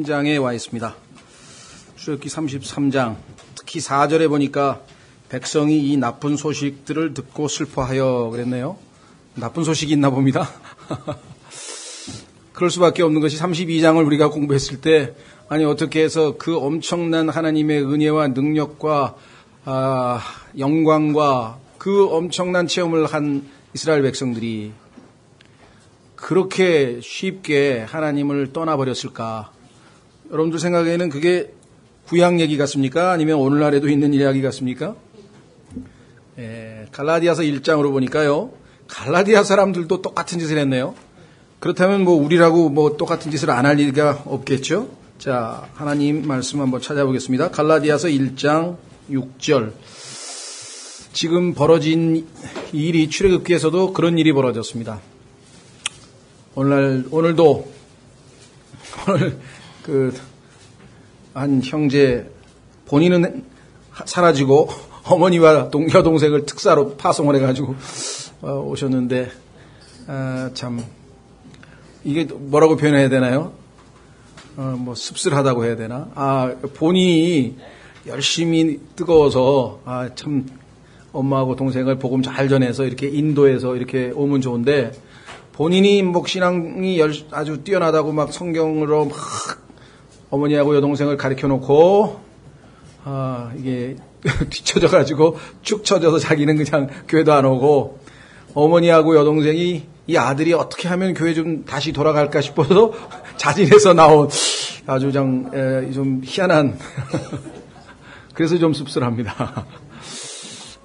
장에 와 있습니다. 출애굽기 33장 특히 4절에 보니까 백성이 이 나쁜 소식들을 듣고 슬퍼하여 그랬네요. 나쁜 소식이 있나 봅니다. 그럴 수밖에 없는 것이 32장을 우리가 공부했을 때 아니 어떻게 해서 그 엄청난 하나님의 은혜와 능력과 영광과 그 엄청난 체험을 한 이스라엘 백성들이 그렇게 쉽게 하나님을 떠나버렸을까? 여러분들 생각에는 그게 구약 얘기 같습니까? 아니면 오늘날에도 있는 이야기 같습니까? 갈라디아서 1장으로 보니까요. 갈라디아 사람들도 똑같은 짓을 했네요. 그렇다면 뭐 우리라고 뭐 똑같은 짓을 안 할 리가 없겠죠? 자, 하나님 말씀 한번 찾아보겠습니다. 갈라디아서 1장 6절. 지금 벌어진 일이 출애굽기에서도 그런 일이 벌어졌습니다. 오늘도 한 형제 본인은 사라지고 어머니와 여동생을 특사로 파송을 해가지고 오셨는데 참 이게 뭐라고 표현해야 되나요? 뭐 씁쓸하다고 해야 되나? 본인이 열심히 뜨거워서 참 엄마하고 동생을 복음 잘 전해서 이렇게 인도해서 이렇게 오면 좋은데 본인이 신앙이 아주 뛰어나다고 막 성경으로 막 어머니하고 여동생을 가르쳐 놓고 이게 뒤쳐져가지고 축 처져서 자기는 그냥 교회도 안 오고 어머니하고 여동생이 이 아들이 어떻게 하면 교회 좀 다시 돌아갈까 싶어서 자진해서 나온 아주 좀 희한한 그래서 좀 씁쓸합니다.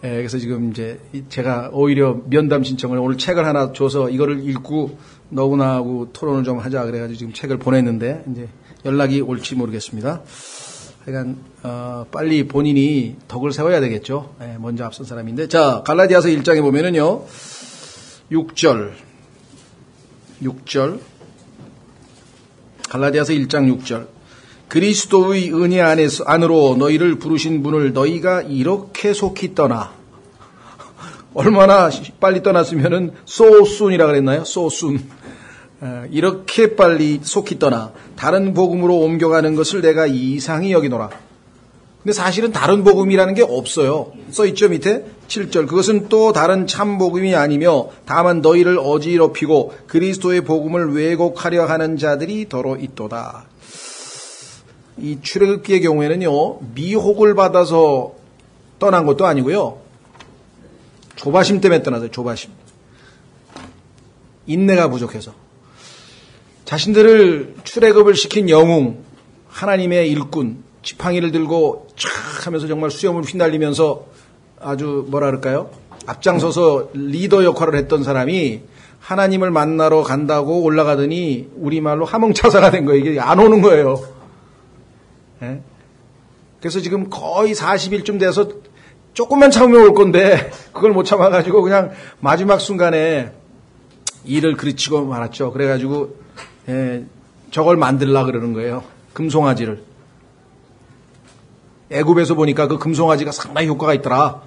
그래서 지금 이제 제가 오히려 면담 신청을 오늘 책을 하나 줘서 이거를 읽고 너구나하고 토론을 좀 하자 그래가지고 지금 책을 보냈는데 이제 연락이 올지 모르겠습니다. 그러니까 빨리 본인이 덕을 세워야 되겠죠. 먼저 앞선 사람인데 자 갈라디아서 1장에 보면은요 6절 갈라디아서 1장 6절 그리스도의 은혜 안으로 너희를 부르신 분을 너희가 이렇게 속히 떠나 얼마나 빨리 떠났으면은 so soon이라 그랬나요? so soon 이렇게 빨리 속히 떠나 다른 복음으로 옮겨가는 것을 내가 이상히 여기노라. 근데 사실은 다른 복음이라는 게 없어요. 써있죠 밑에 7절 그것은 또 다른 참 복음이 아니며 다만 너희를 어지럽히고 그리스도의 복음을 왜곡하려 하는 자들이 더러 있도다. 이 출애굽기의 경우에는요 미혹을 받아서 떠난 것도 아니고요 조바심 때문에 떠났어요. 조바심 인내가 부족해서 자신들을 출애굽을 시킨 영웅 하나님의 일꾼 지팡이를 들고 촥 하면서 정말 수염을 휘날리면서 아주 뭐라 그럴까요 앞장서서 리더 역할을 했던 사람이 하나님을 만나러 간다고 올라가더니 우리말로 하몽차사가 된 거예요. 이게 안 오는 거예요. 그래서 지금 거의 40일쯤 돼서 조금만 참으면 올 건데 그걸 못 참아가지고 그냥 마지막 순간에 일을 그르치고 말았죠. 그래가지고 저걸 만들려고 그러는 거예요. 금송아지를. 애굽에서 보니까 그 금송아지가 상당히 효과가 있더라.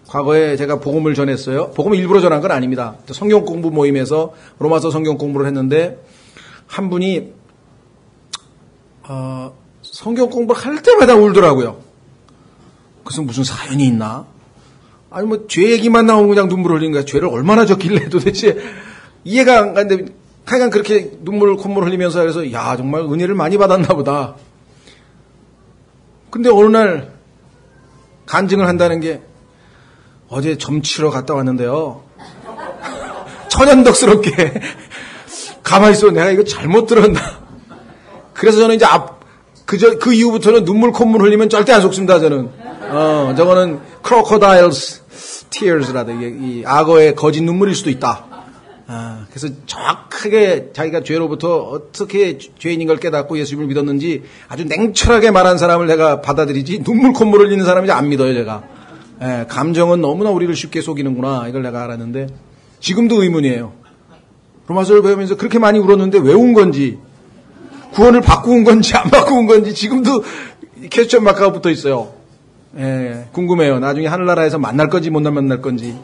과거에 제가 복음을 전했어요. 복음을 일부러 전한 건 아닙니다. 성경 공부 모임에서 로마서 성경 공부를 했는데 한 분이 성경 공부를 할 때마다 울더라고요. 그래서 무슨 사연이 있나? 아니 뭐 죄 얘기만 나오면 그냥 눈물을 흘리는 거야. 죄를 얼마나 졌길래 도대체 이해가 안 가는데 하여간 그렇게 콧물 흘리면서 그래서 야 정말 은혜를 많이 받았나 보다. 근데 어느 날 간증을 한다는 게 어제 점치러 갔다 왔는데요. 천연덕스럽게 가만히 있어 내가 이거 잘못 들었나. 그래서 저는 이제 그 이후부터는 눈물 콧물 흘리면 절대 안 속습니다. 저는 저거는 crocodile's tears라도 이 악어의 거짓 눈물일 수도 있다. 그래서 정확하게 자기가 죄로부터 어떻게 죄인인 걸 깨닫고 예수님을 믿었는지 아주 냉철하게 말한 사람을 내가 받아들이지 눈물 콧물 흘리는 사람이지 안 믿어요 제가. 감정은 너무나 우리를 쉽게 속이는구나 이걸 내가 알았는데 지금도 의문이에요. 로마서를 배우면서 그렇게 많이 울었는데 왜 운 건지 구원을 받고 온 건지 안 받고 온 건지 지금도 퀘스천 마크가 붙어 있어요. 궁금해요. 나중에 하늘나라에서 만날 건지 못 만날 건지.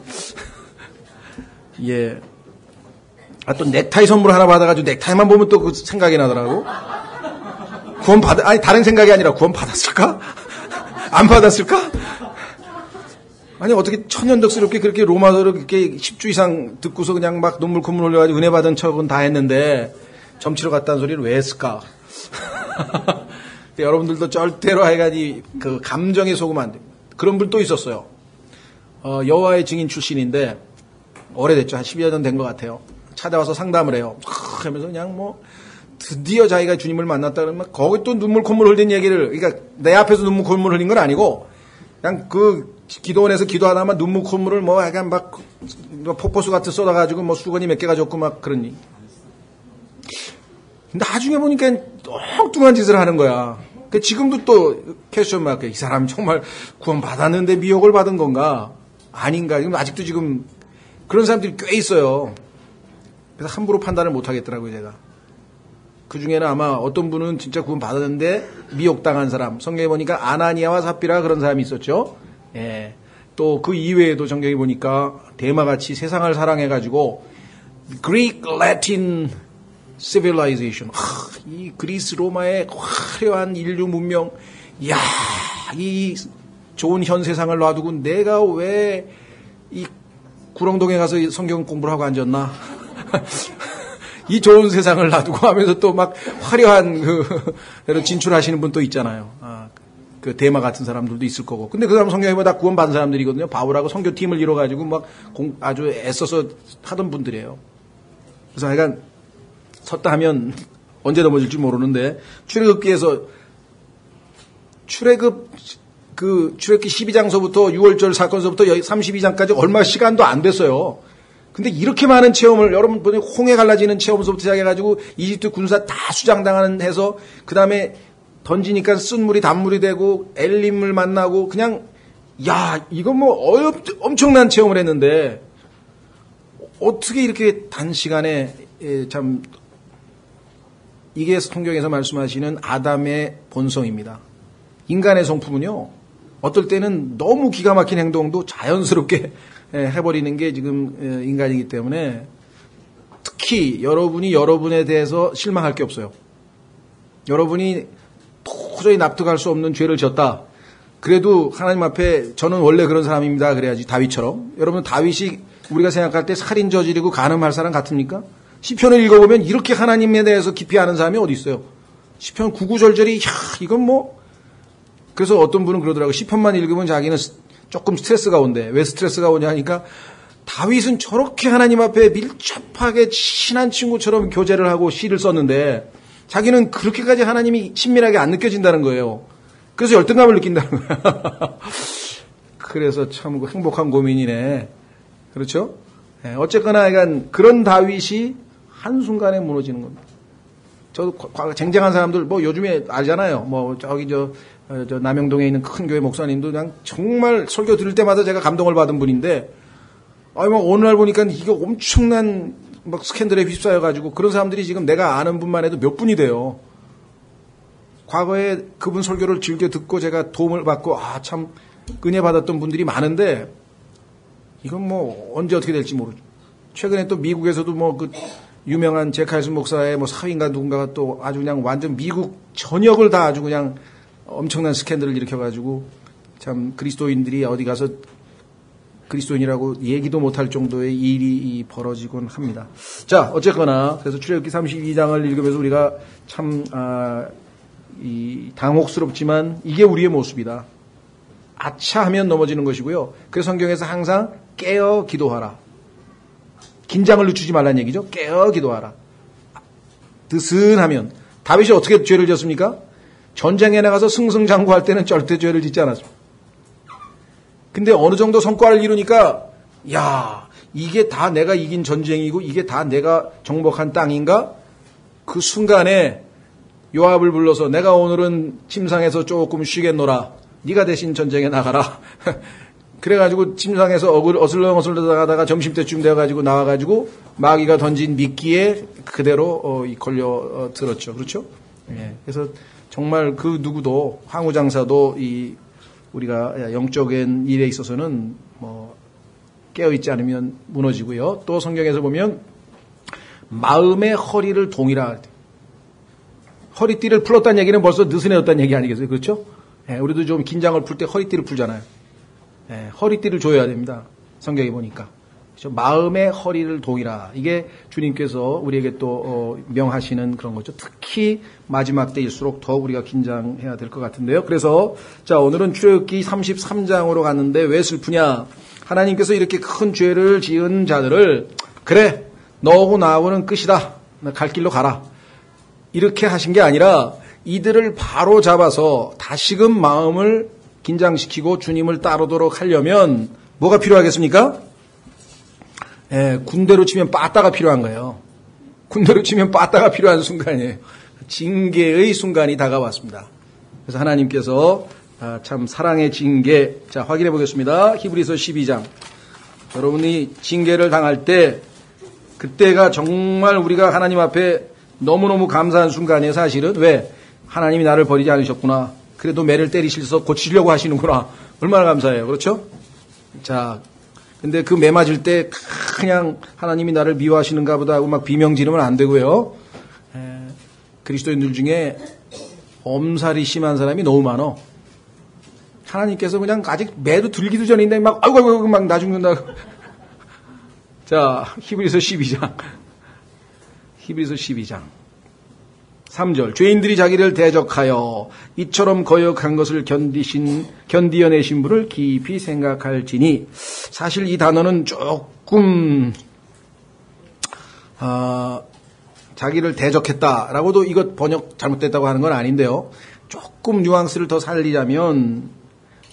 또 넥타이 선물 하나 받아가지고 넥타이만 보면 또 그 생각이 나더라고. 아니, 다른 생각이 아니라 구원 받았을까? 안 받았을까? 아니, 어떻게 천연덕스럽게 그렇게 로마서를 그렇게 10주 이상 듣고서 그냥 막 눈물 콧물 흘려가지고 은혜 받은 척은 다 했는데 점치러 갔다는 소리를 왜 했을까? 여러분들도 절대로 하여간이 그 감정에 속으면 안 됩니다. 그런 분 또 있었어요. 여호와의 증인 출신인데 오래됐죠. 한 10여 년 된 것 같아요. 찾아와서 상담을 해요. 하면서 그냥 뭐 드디어 자기가 주님을 만났다 그러면 거기 또 눈물 콧물 흘린 얘기를, 그러니까 내 앞에서 눈물 콧물 흘린 건 아니고 그냥 그 기도원에서 기도하다만 눈물 콧물을 뭐 약간 막 폭포수 같은 쏟아가지고 뭐 수건이 몇 개가 졌고 막 그러니. 근데 나중에 보니까 엉뚱한 짓을 하는 거야. 지금도 또 퀘스천 마크, 이 사람 정말 구원 받았는데 미혹을 받은 건가? 아닌가? 지금 아직도 지금 그런 사람들이 꽤 있어요. 그래서 함부로 판단을 못 하겠더라고요, 제가. 그 중에는 아마 어떤 분은 진짜 구원 받았는데 미혹당한 사람, 성경에 보니까 아나니아와 삽비라 그런 사람이 있었죠. 예. 또 그 이외에도 성경에 보니까 대마같이 세상을 사랑해가지고 Greek Latin Civilization, 이 그리스 로마의 화려한 인류 문명, 이야, 이 좋은 현 세상을 놔두고 내가 왜 이 구렁동에 가서 성경 공부를 하고 앉았나? 이 좋은 세상을 놔두고 하면서 또 막 화려한 진출하시는 분 또 있잖아요. 그 대마 같은 사람들도 있을 거고. 근데 그 사람 성경에 보면 다 구원받은 사람들이거든요. 바울하고 선교팀을 이뤄가지고 막 아주 애써서 하던 분들이에요. 그래서 하여간 섰다 하면 언제 넘어질지 모르는데, 출애굽기에서 출애굽기 12장서부터 6월절 사건서부터 32장까지 얼마 시간도 안 됐어요. 근데 이렇게 많은 체험을, 여러분 보니 홍해 갈라지는 체험서부터 시작해가지고 이집트 군사 다 수장당하는 해서 그 다음에 던지니까 쓴물이 단물이 되고 엘림을 만나고 그냥 야 이건 뭐 엄청난 체험을 했는데 어떻게 이렇게 단시간에 참 이게 성경에서 말씀하시는 아담의 본성입니다. 인간의 성품은요 어떨 때는 너무 기가 막힌 행동도 자연스럽게 해버리는 게 지금 인간이기 때문에 특히 여러분이 여러분에 대해서 실망할 게 없어요. 여러분이 도저히 납득할 수 없는 죄를 졌다. 그래도 하나님 앞에 저는 원래 그런 사람입니다. 그래야지 다윗처럼. 여러분 다윗이 우리가 생각할 때 살인 저지르고 간음할 사람 같습니까? 시편을 읽어보면 이렇게 하나님에 대해서 깊이 아는 사람이 어디 있어요? 시편 구구절절이 이건 뭐 그래서 어떤 분은 그러더라고요. 시편만 읽으면 자기는 조금 스트레스가 온대. 왜 스트레스가 오냐 하니까 다윗은 저렇게 하나님 앞에 밀접하게 친한 친구처럼 교제를 하고 시를 썼는데 자기는 그렇게까지 하나님이 친밀하게 안 느껴진다는 거예요. 그래서 열등감을 느낀다는 거야. 그래서 참 행복한 고민이네. 그렇죠? 어쨌거나 약간 그런 다윗이 한순간에 무너지는 겁니다. 저도 쟁쟁한 사람들 뭐 요즘에 알잖아요. 뭐 저기 저 남영동에 있는 큰 교회 목사님도 그냥 정말 설교 들을 때마다 제가 감동을 받은 분인데 뭐 어느 날 보니까 이게 엄청난 막 스캔들에 휩싸여가지고 그런 사람들이 지금 내가 아는 분만 해도 몇 분이 돼요. 과거에 그분 설교를 즐겨 듣고 제가 도움을 받고 참 은혜 받았던 분들이 많은데 이건 뭐 언제 어떻게 될지 모르죠. 최근에 또 미국에서도 뭐 그 유명한 제카이슨 목사의 뭐 사위인가 누군가가 또 아주 그냥 완전 미국 전역을 다 아주 그냥 엄청난 스캔들을 일으켜가지고 참 그리스도인들이 어디 가서 그리스도인이라고 얘기도 못할 정도의 일이 벌어지곤 합니다. 자, 어쨌거나 그래서 출애굽기 32장을 읽으면서 우리가 참 당혹스럽지만 이게 우리의 모습이다. 아차하면 넘어지는 것이고요. 그래서 성경에서 항상 깨어 기도하라. 긴장을 늦추지 말라는 얘기죠. 깨어 기도하라. 느슨하면 다윗이 어떻게 죄를 졌습니까? 전쟁에 나가서 승승장구할 때는 절대 죄를 짓지 않았습니다. 근데 어느 정도 성과를 이루니까 야 이게 다 내가 이긴 전쟁이고 이게 다 내가 정복한 땅인가? 그 순간에 요압을 불러서 내가 오늘은 침상에서 조금 쉬겠노라. 네가 대신 전쟁에 나가라. 그래가지고 침상에서 어슬렁어슬렁 나가다가 점심때쯤 돼가지고 나와가지고 마귀가 던진 미끼에 그대로 걸려 들었죠. 그렇죠? 예. 그래서 정말 그 누구도 황후장사도 우리가 영적인 일에 있어서는 뭐 깨어있지 않으면 무너지고요. 또 성경에서 보면 마음의 허리를 동이라. 허리띠를 풀었다는 얘기는 벌써 느슨해졌다는 얘기 아니겠어요? 그렇죠? 예, 우리도 좀 긴장을 풀 때 허리띠를 풀잖아요. 예, 허리띠를 조여야 됩니다. 성경에 보니까. 그렇죠? 마음의 허리를 동이라. 이게 주님께서 우리에게 또 명하시는 그런 거죠. 특히 마지막 때일수록 더 우리가 긴장해야 될 것 같은데요. 그래서 자, 오늘은 출애굽기 33장으로 갔는데 왜 슬프냐? 하나님께서 이렇게 큰 죄를 지은 자들을 그래, 너하고 나하고는 끝이다. 갈 길로 가라. 이렇게 하신 게 아니라 이들을 바로 잡아서 다시금 마음을 긴장시키고 주님을 따르도록 하려면 뭐가 필요하겠습니까? 예, 군대로 치면 빠따가 필요한 거예요. 군대로 치면 빠따가 필요한 순간이에요. 징계의 순간이 다가왔습니다. 그래서 하나님께서 참 사랑의 징계, 자 확인해 보겠습니다. 히브리서 12장. 여러분이 징계를 당할 때 그때가 정말 우리가 하나님 앞에 너무너무 감사한 순간이에요. 사실은 왜? 하나님이 나를 버리지 않으셨구나. 그래도 매를 때리셔서 고치려고 하시는구나. 얼마나 감사해요. 그렇죠? 자, 근데 그 매 맞을 때 그냥 하나님이 나를 미워하시는가 보다 하고 막 비명 지르면 안 되고요. 그리스도인들 중에 엄살이 심한 사람이 너무 많어. 하나님께서 그냥 아직 매도 들기도 전인데 막 아이고 막 나 죽는다고. 자, 히브리서 12장. 히브리서 12장. 3절. 죄인들이 자기를 대적하여 이처럼 거역한 것을 견디어내신 분을 깊이 생각할지니. 사실 이 단어는 조금 자기를 대적했다라고도 이것 번역 잘못됐다고 하는 건 아닌데요. 조금 뉘앙스를 더 살리자면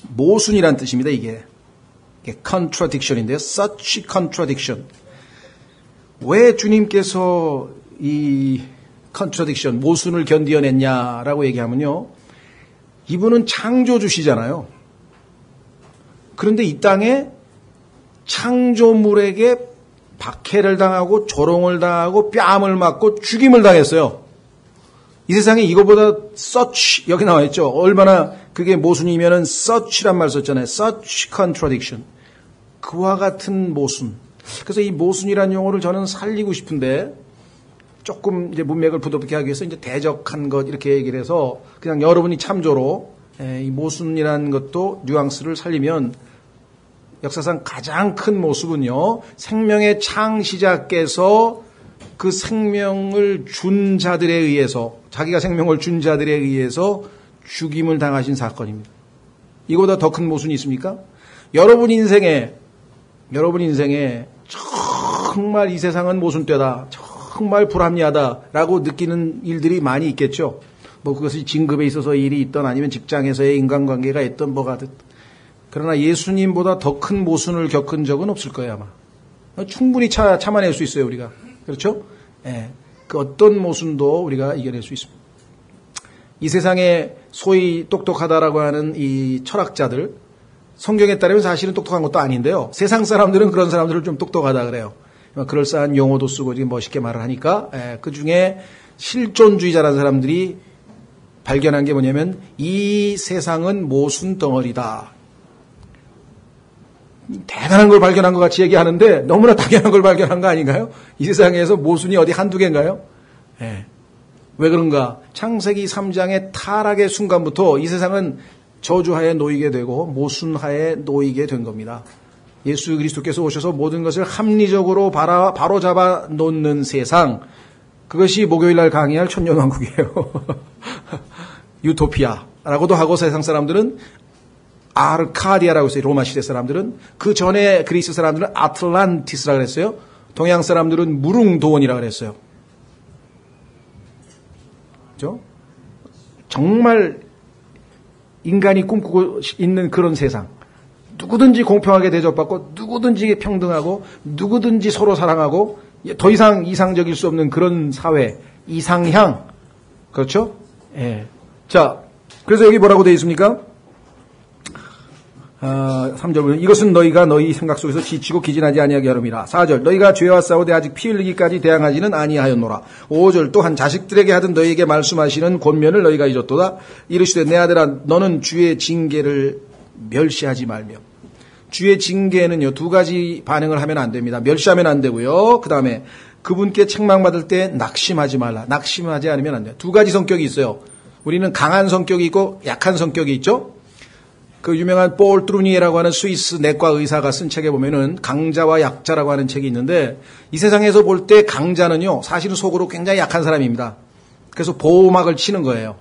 모순이란 뜻입니다. 이게 contradiction인데요. such contradiction. 왜 주님께서 이 contradiction, 모순을 견디어냈냐라고 얘기하면요. 이분은 창조주시잖아요. 그런데 이 땅에 창조물에게 박해를 당하고 조롱을 당하고 뺨을 맞고 죽임을 당했어요. 이 세상에 이거보다 such, 여기 나와 있죠. 얼마나 그게 모순이면은 such란 말 썼잖아요. such contradiction. 그와 같은 모순. 그래서 이 모순이라는 용어를 저는 살리고 싶은데 조금 이제 문맥을 부드럽게 하기 위해서 이제 대적한 것 이렇게 얘기를 해서 그냥 여러분이 참조로 이 모순이라는 것도 뉘앙스를 살리면 역사상 가장 큰 모습은요. 생명의 창시자께서 그 생명을 준 자들에 의해서 자기가 생명을 준 자들에 의해서 죽임을 당하신 사건입니다. 이거보다 더 큰 모순이 있습니까? 여러분 인생에 정말 이 세상은 모순되다. 정말 불합리하다라고 느끼는 일들이 많이 있겠죠. 뭐 그것이 진급에 있어서 일이 있던 아니면 직장에서의 인간관계가 있던 뭐가 됐든. 그러나 예수님보다 더 큰 모순을 겪은 적은 없을 거예요 아마. 충분히 참아낼 수 있어요 우리가. 그렇죠? 예. 그 어떤 모순도 우리가 이겨낼 수 있습니다. 이 세상에 소위 똑똑하다라고 하는 이 철학자들, 성경에 따르면 사실은 똑똑한 것도 아닌데요. 세상 사람들은 그런 사람들을 좀 똑똑하다 그래요. 그럴싸한 용어도 쓰고 멋있게 말을 하니까 그 중에 실존주의자라는 사람들이 발견한 게 뭐냐면 이 세상은 모순 덩어리다. 대단한 걸 발견한 것 같이 얘기하는데 너무나 당연한 걸 발견한 거 아닌가요? 이 세상에서 모순이 어디 한두 개인가요? 네. 왜 그런가? 창세기 3장의 타락의 순간부터 이 세상은 저주하에 놓이게 되고 모순하에 놓이게 된 겁니다. 예수 그리스도께서 오셔서 모든 것을 합리적으로 바로 잡아 놓는 세상, 그것이 목요일날 강의할 천년왕국이에요. 유토피아라고도 하고 세상 사람들은 아르카디아라고 했어요. 로마 시대 사람들은. 그 전에 그리스 사람들은 아틀란티스라고 그랬어요. 동양 사람들은 무릉도원이라고 그랬어요. 그렇죠? 정말 인간이 꿈꾸고 있는 그런 세상. 누구든지 공평하게 대접받고 누구든지 평등하고 누구든지 서로 사랑하고 더 이상 이상적일 수 없는 그런 사회, 이상향. 그렇죠? 예. 자, 그래서 여기 뭐라고 되어 있습니까? 3절 보면 이것은 너희가 너희 생각 속에서 지치고 기진하지 아니하게 하름이라. 4절 너희가 죄와 싸우되 아직 피 흘리기까지 대항하지는 아니하였노라. 5절 또한 자식들에게 하든 너희에게 말씀하시는 권면을 너희가 잊었도다. 이르시되 내 아들아 너는 주의 징계를 멸시하지 말며. 주의 징계는요 2가지 반응을 하면 안 됩니다. 멸시하면 안 되고요. 그 다음에 그분께 책망받을 때 낙심하지 말라. 낙심하지 않으면 안 돼. 두 가지 성격이 있어요. 우리는 강한 성격이 있고 약한 성격이 있죠. 그 유명한 폴 트루니에라고 하는 스위스 내과 의사가 쓴 책에 보면은 강자와 약자라고 하는 책이 있는데 이 세상에서 볼 때 강자는요 사실은 속으로 굉장히 약한 사람입니다. 그래서 보호막을 치는 거예요.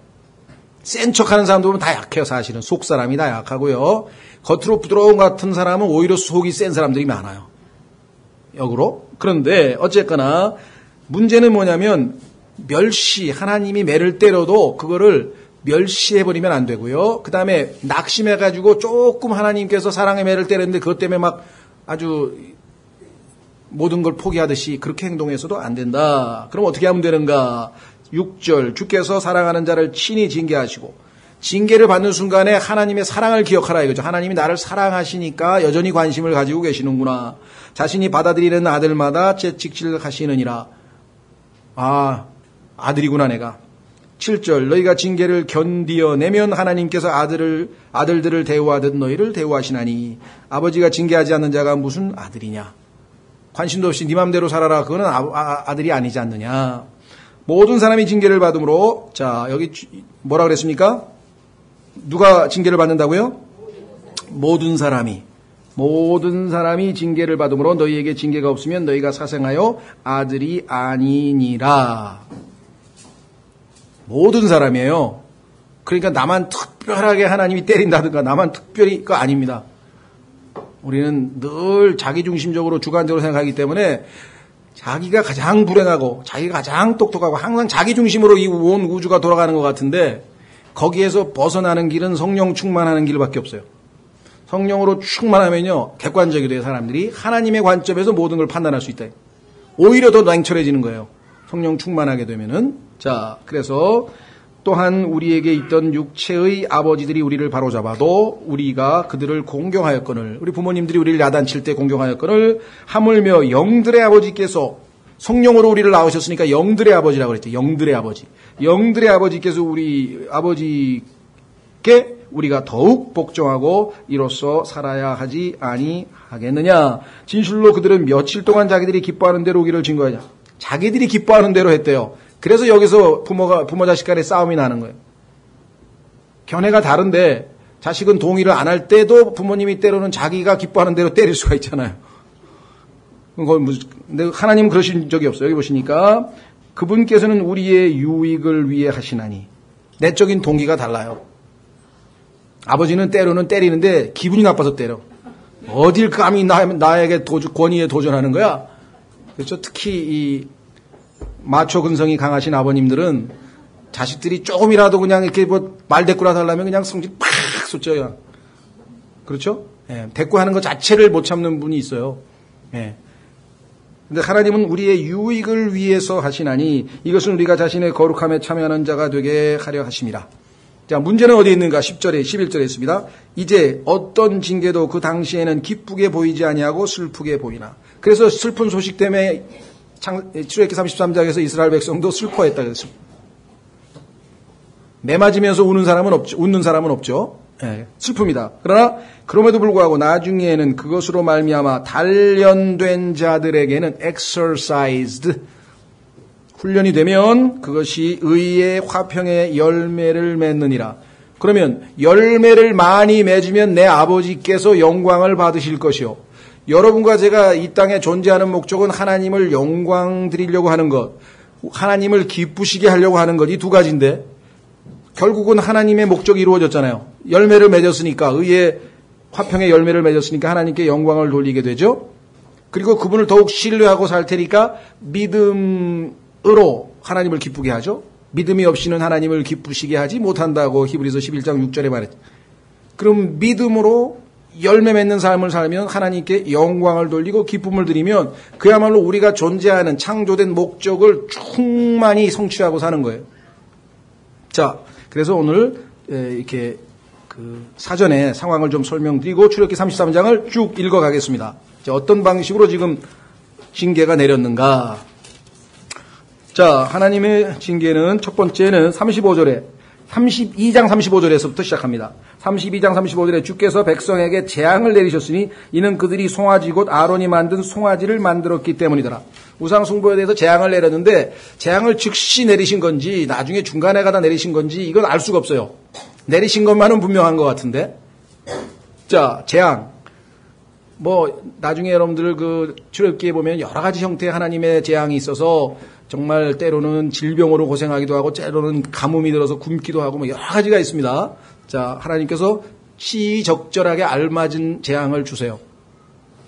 센 척하는 사람도 보면 다 약해요. 사실은 속 사람이 다 약하고요. 겉으로 부드러운 것 같은 사람은 오히려 속이 센 사람들이 많아요. 역으로. 그런데 어쨌거나 문제는 뭐냐면 멸시, 하나님이 매를 때려도 그거를 멸시해버리면 안 되고요. 그 다음에 낙심해가지고 조금 하나님께서 사랑의 매를 때렸는데 그것 때문에 막 아주 모든 걸 포기하듯이 그렇게 행동해서도 안 된다. 그럼 어떻게 하면 되는가? 6절 주께서 사랑하는 자를 친히 징계하시고 징계를 받는 순간에 하나님의 사랑을 기억하라 이거죠. 하나님이 나를 사랑하시니까 여전히 관심을 가지고 계시는구나. 자신이 받아들이는 아들마다 채찍질하시느니라. 아, 아들이구나 내가. 7절 너희가 징계를 견디어내면 하나님께서 아들들을 대우하듯 너희를 대우하시나니 아버지가 징계하지 않는 자가 무슨 아들이냐. 관심도 없이 네 맘대로 살아라. 그거는 아들이 아니지 않느냐. 모든 사람이 징계를 받음으로 자 여기 뭐라 그랬습니까? 누가 징계를 받는다고요? 모든 사람이 징계를 받음으로 너희에게 징계가 없으면 너희가 사생하여 아들이 아니니라. 모든 사람이에요. 그러니까 나만 특별하게 하나님이 때린다든가 나만 특별히 그거 아닙니다. 우리는 늘 자기중심적으로 주관적으로 생각하기 때문에 자기가 가장 불행하고 자기가 가장 똑똑하고 항상 자기중심으로 이 온 우주가 돌아가는 것 같은데 거기에서 벗어나는 길은 성령 충만하는 길밖에 없어요. 성령으로 충만하면요 객관적이 돼요. 사람들이 하나님의 관점에서 모든 걸 판단할 수 있다. 오히려 더 냉철해지는 거예요. 성령 충만하게 되면은. 자, 그래서 또한 우리에게 있던 육체의 아버지들이 우리를 바로잡아도 우리가 그들을 공경하였거늘 우리 부모님들이 우리를 야단칠 때 공경하였거늘 하물며 영들의 아버지께서 성령으로 우리를 낳으셨으니까 영들의 아버지라고 그랬죠. 영들의 아버지. 영들의 아버지께서 우리 아버지께 우리가 더욱 복종하고 이로써 살아야 하지 아니하겠느냐. 진실로 그들은 며칠 동안 자기들이 기뻐하는 대로 오기를 증거하냐. 자기들이 기뻐하는 대로 했대요. 그래서 여기서 부모 자식 간의 싸움이 나는 거예요. 견해가 다른데 자식은 동의를 안 할 때도 부모님이 때로는 자기가 기뻐하는 대로 때릴 수가 있잖아요. 근데 하나님은 그러신 적이 없어요. 여기 보시니까 그분께서는 우리의 유익을 위해 하시나니 내적인 동기가 달라요. 아버지는 때로는 때리는데 기분이 나빠서 때려. 어딜 감히 나에게 권위에 도전하는 거야? 그렇죠. 특히 이 마초 근성이 강하신 아버님들은 자식들이 조금이라도 그냥 이렇게 뭐 말 대꾸라 달라면 그냥 성질 팍 쏟죠. 그렇죠? 예, 대꾸하는 것 자체를 못 참는 분이 있어요. 예. 근데 하나님은 우리의 유익을 위해서 하시나니 이것은 우리가 자신의 거룩함에 참여하는 자가 되게 하려 하심이라. 자, 문제는 어디에 있는가? 10절에 11절에 있습니다. 이제 어떤 징계도 그 당시에는 기쁘게 보이지 아니하고 슬프게 보이나. 그래서 슬픈 소식 때문에 출애굽기 33장에서 이스라엘 백성도 슬퍼했다 그랬어요. 매 맞으면서 웃는 사람은 없죠. 네, 슬픕니다. 그러나 그럼에도 불구하고 나중에는 그것으로 말미암아 단련된 자들에게는 exercised 훈련이 되면 그것이 의의 화평의 열매를 맺느니라. 그러면 열매를 많이 맺으면 내 아버지께서 영광을 받으실 것이요. 여러분과 제가 이 땅에 존재하는 목적은 하나님을 영광 드리려고 하는 것, 하나님을 기쁘시게 하려고 하는 것, 이 두 가지인데 결국은 하나님의 목적이 이루어졌잖아요. 열매를 맺었으니까, 의의 화평의 열매를 맺었으니까 하나님께 영광을 돌리게 되죠. 그리고 그분을 더욱 신뢰하고 살 테니까 믿음으로 하나님을 기쁘게 하죠. 믿음이 없이는 하나님을 기쁘시게 하지 못한다고 히브리서 11장 6절에 말했죠. 그럼 믿음으로 열매 맺는 삶을 살면 하나님께 영광을 돌리고 기쁨을 드리면 그야말로 우리가 존재하는 창조된 목적을 충만히 성취하고 사는 거예요. 자, 그래서 오늘 이렇게 그 사전에 상황을 좀 설명드리고 출애굽기 33장을 쭉 읽어가겠습니다. 자, 어떤 방식으로 지금 징계가 내렸는가? 자, 하나님의 징계는 첫 번째는 35절에 32장 35절에서부터 시작합니다. 32장 35절에 주께서 백성에게 재앙을 내리셨으니 이는 그들이 송아지 곧 아론이 만든 송아지를 만들었기 때문이더라. 우상 숭배에 대해서 재앙을 내렸는데 재앙을 즉시 내리신 건지 나중에 중간에 가다 내리신 건지 이건 알 수가 없어요. 내리신 것만은 분명한 것 같은데. 자, 재앙. 뭐 나중에 여러분들 그 출애굽기에 보면 여러 가지 형태의 하나님의 재앙이 있어서 정말 때로는 질병으로 고생하기도 하고 때로는 가뭄이 들어서 굶기도 하고 뭐 여러 가지가 있습니다. 자, 하나님께서 시적절하게 알맞은 재앙을 주세요.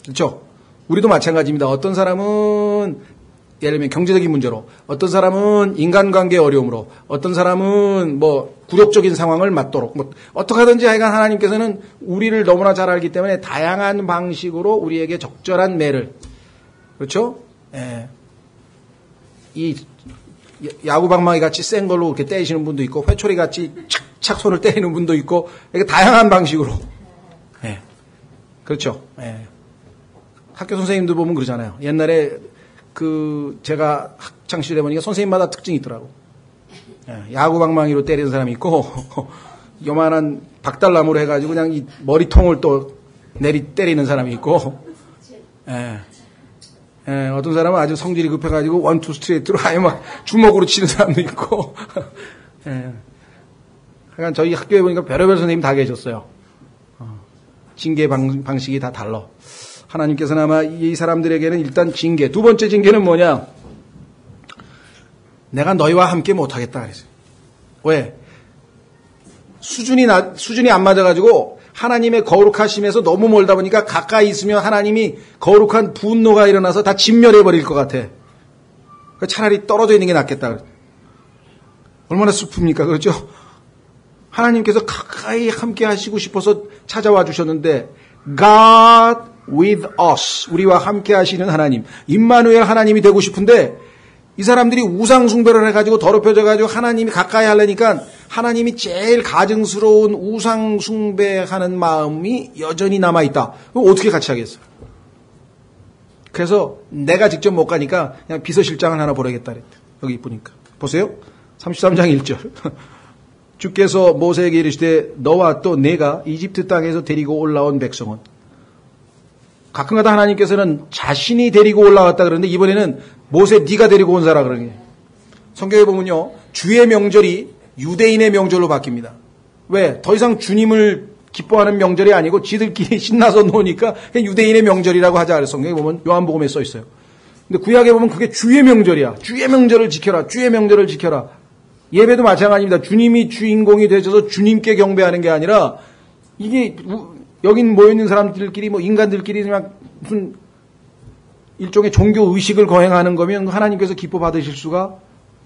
그렇죠? 우리도 마찬가지입니다. 어떤 사람은 예를 들면 경제적인 문제로, 어떤 사람은 인간관계 어려움으로, 어떤 사람은 뭐 굴욕적인 상황을 맞도록, 뭐 어떻게 하든지 하여간 하나님께서는 우리를 너무나 잘 알기 때문에 다양한 방식으로 우리에게 적절한 매를, 그렇죠? 예. 이 야구방망이 같이 센 걸로 이렇게 때리시는 분도 있고, 회초리 같이 착착 손을 때리는 분도 있고, 이렇게 다양한 방식으로. 예. 그렇죠. 예. 학교 선생님들 보면 그러잖아요. 옛날에 제가 학창시절에 보니까 선생님마다 특징이 있더라고. 예. 야구방망이로 때리는 사람이 있고, 요만한 박달나무로 해가지고 그냥 이 머리통을 또 때리는 사람이 있고, 예. 예, 어떤 사람은 아주 성질이 급해가지고 원투 스트레이트로 아예 막 주먹으로 치는 사람도 있고. 예. 하여간 저희 학교에 보니까 별의별 선생님 다 계셨어요. 징계 방식이 다 달라. 하나님께서는 아마 이 사람들에게는 일단 징계. 두 번째 징계는 뭐냐? 내가 너희와 함께 못하겠다 그랬어요. 왜? 수준이 안 맞아가지고 하나님의 거룩하심에서 너무 멀다 보니까 가까이 있으면 하나님이 거룩한 분노가 일어나서 다 진멸해버릴 것 같아. 차라리 떨어져 있는 게 낫겠다. 얼마나 슬픕니까? 그렇죠? 하나님께서 가까이 함께 하시고 싶어서 찾아와 주셨는데 God with us, 우리와 함께 하시는 하나님, 임마누엘 하나님이 되고 싶은데 이 사람들이 우상 숭배를 해가지고 더럽혀져가지고 하나님이 가까이 하려니까 하나님이 제일 가증스러운 우상 숭배하는 마음이 여전히 남아있다. 그럼 어떻게 같이 하겠어? 그래서 내가 직접 못 가니까 그냥 비서실장을 하나 보내겠다 그랬대. 여기 보니까. 보세요. 33장 1절. 주께서 모세에게 이르시되 너와 또 내가 이집트 땅에서 데리고 올라온 백성은, 가끔가다 하나님께서는 자신이 데리고 올라왔다 그러는데 이번에는 모세 네가 데리고 온 사람 그러는 거예요. 성경에 보면요, 주의 명절이 유대인의 명절로 바뀝니다. 왜? 더 이상 주님을 기뻐하는 명절이 아니고 지들끼리 신나서 노니까 그냥 유대인의 명절이라고 하자 그래서 성경에 보면 요한복음에 써 있어요. 근데 구약에 보면 그게 주의 명절이야. 주의 명절을 지켜라. 주의 명절을 지켜라. 예배도 마찬가지입니다. 주님이 주인공이 되셔서 주님께 경배하는 게 아니라 이게 여긴 모여있는 사람들끼리 뭐 인간들끼리 그냥 무슨 일종의 종교 의식을 거행하는 거면 하나님께서 기뻐 받으실 수가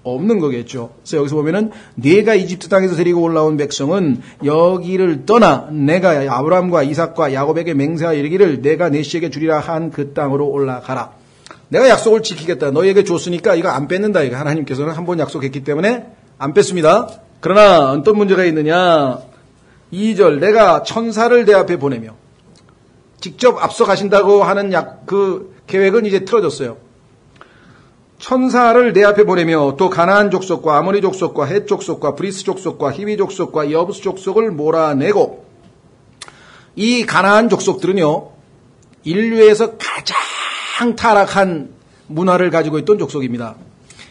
없는 거겠죠. 그래서 여기서 보면은 네가 이집트 땅에서 데리고 올라온 백성은 여기를 떠나 내가 아브라함과 이삭과 야곱에게 맹세하여 이르기를 내가 내 씨에게 주리라 한 그 땅으로 올라가라. 내가 약속을 지키겠다. 너희에게 줬으니까 이거 안 뺏는다. 이거 하나님께서는 한 번 약속했기 때문에 안 뺐습니다. 그러나 어떤 문제가 있느냐? 2절 내가 천사를 내 앞에 보내며, 직접 앞서 가신다고 하는 그 계획은 이제 틀어졌어요. 천사를 내 앞에 보내며 또 가나안 족속과 아모리 족속과 헷 족속과 브리스 족속과 히위 족속과 여부스 족속을 몰아내고, 이 가나안 족속들은요 인류에서 가장 타락한 문화를 가지고 있던 족속입니다.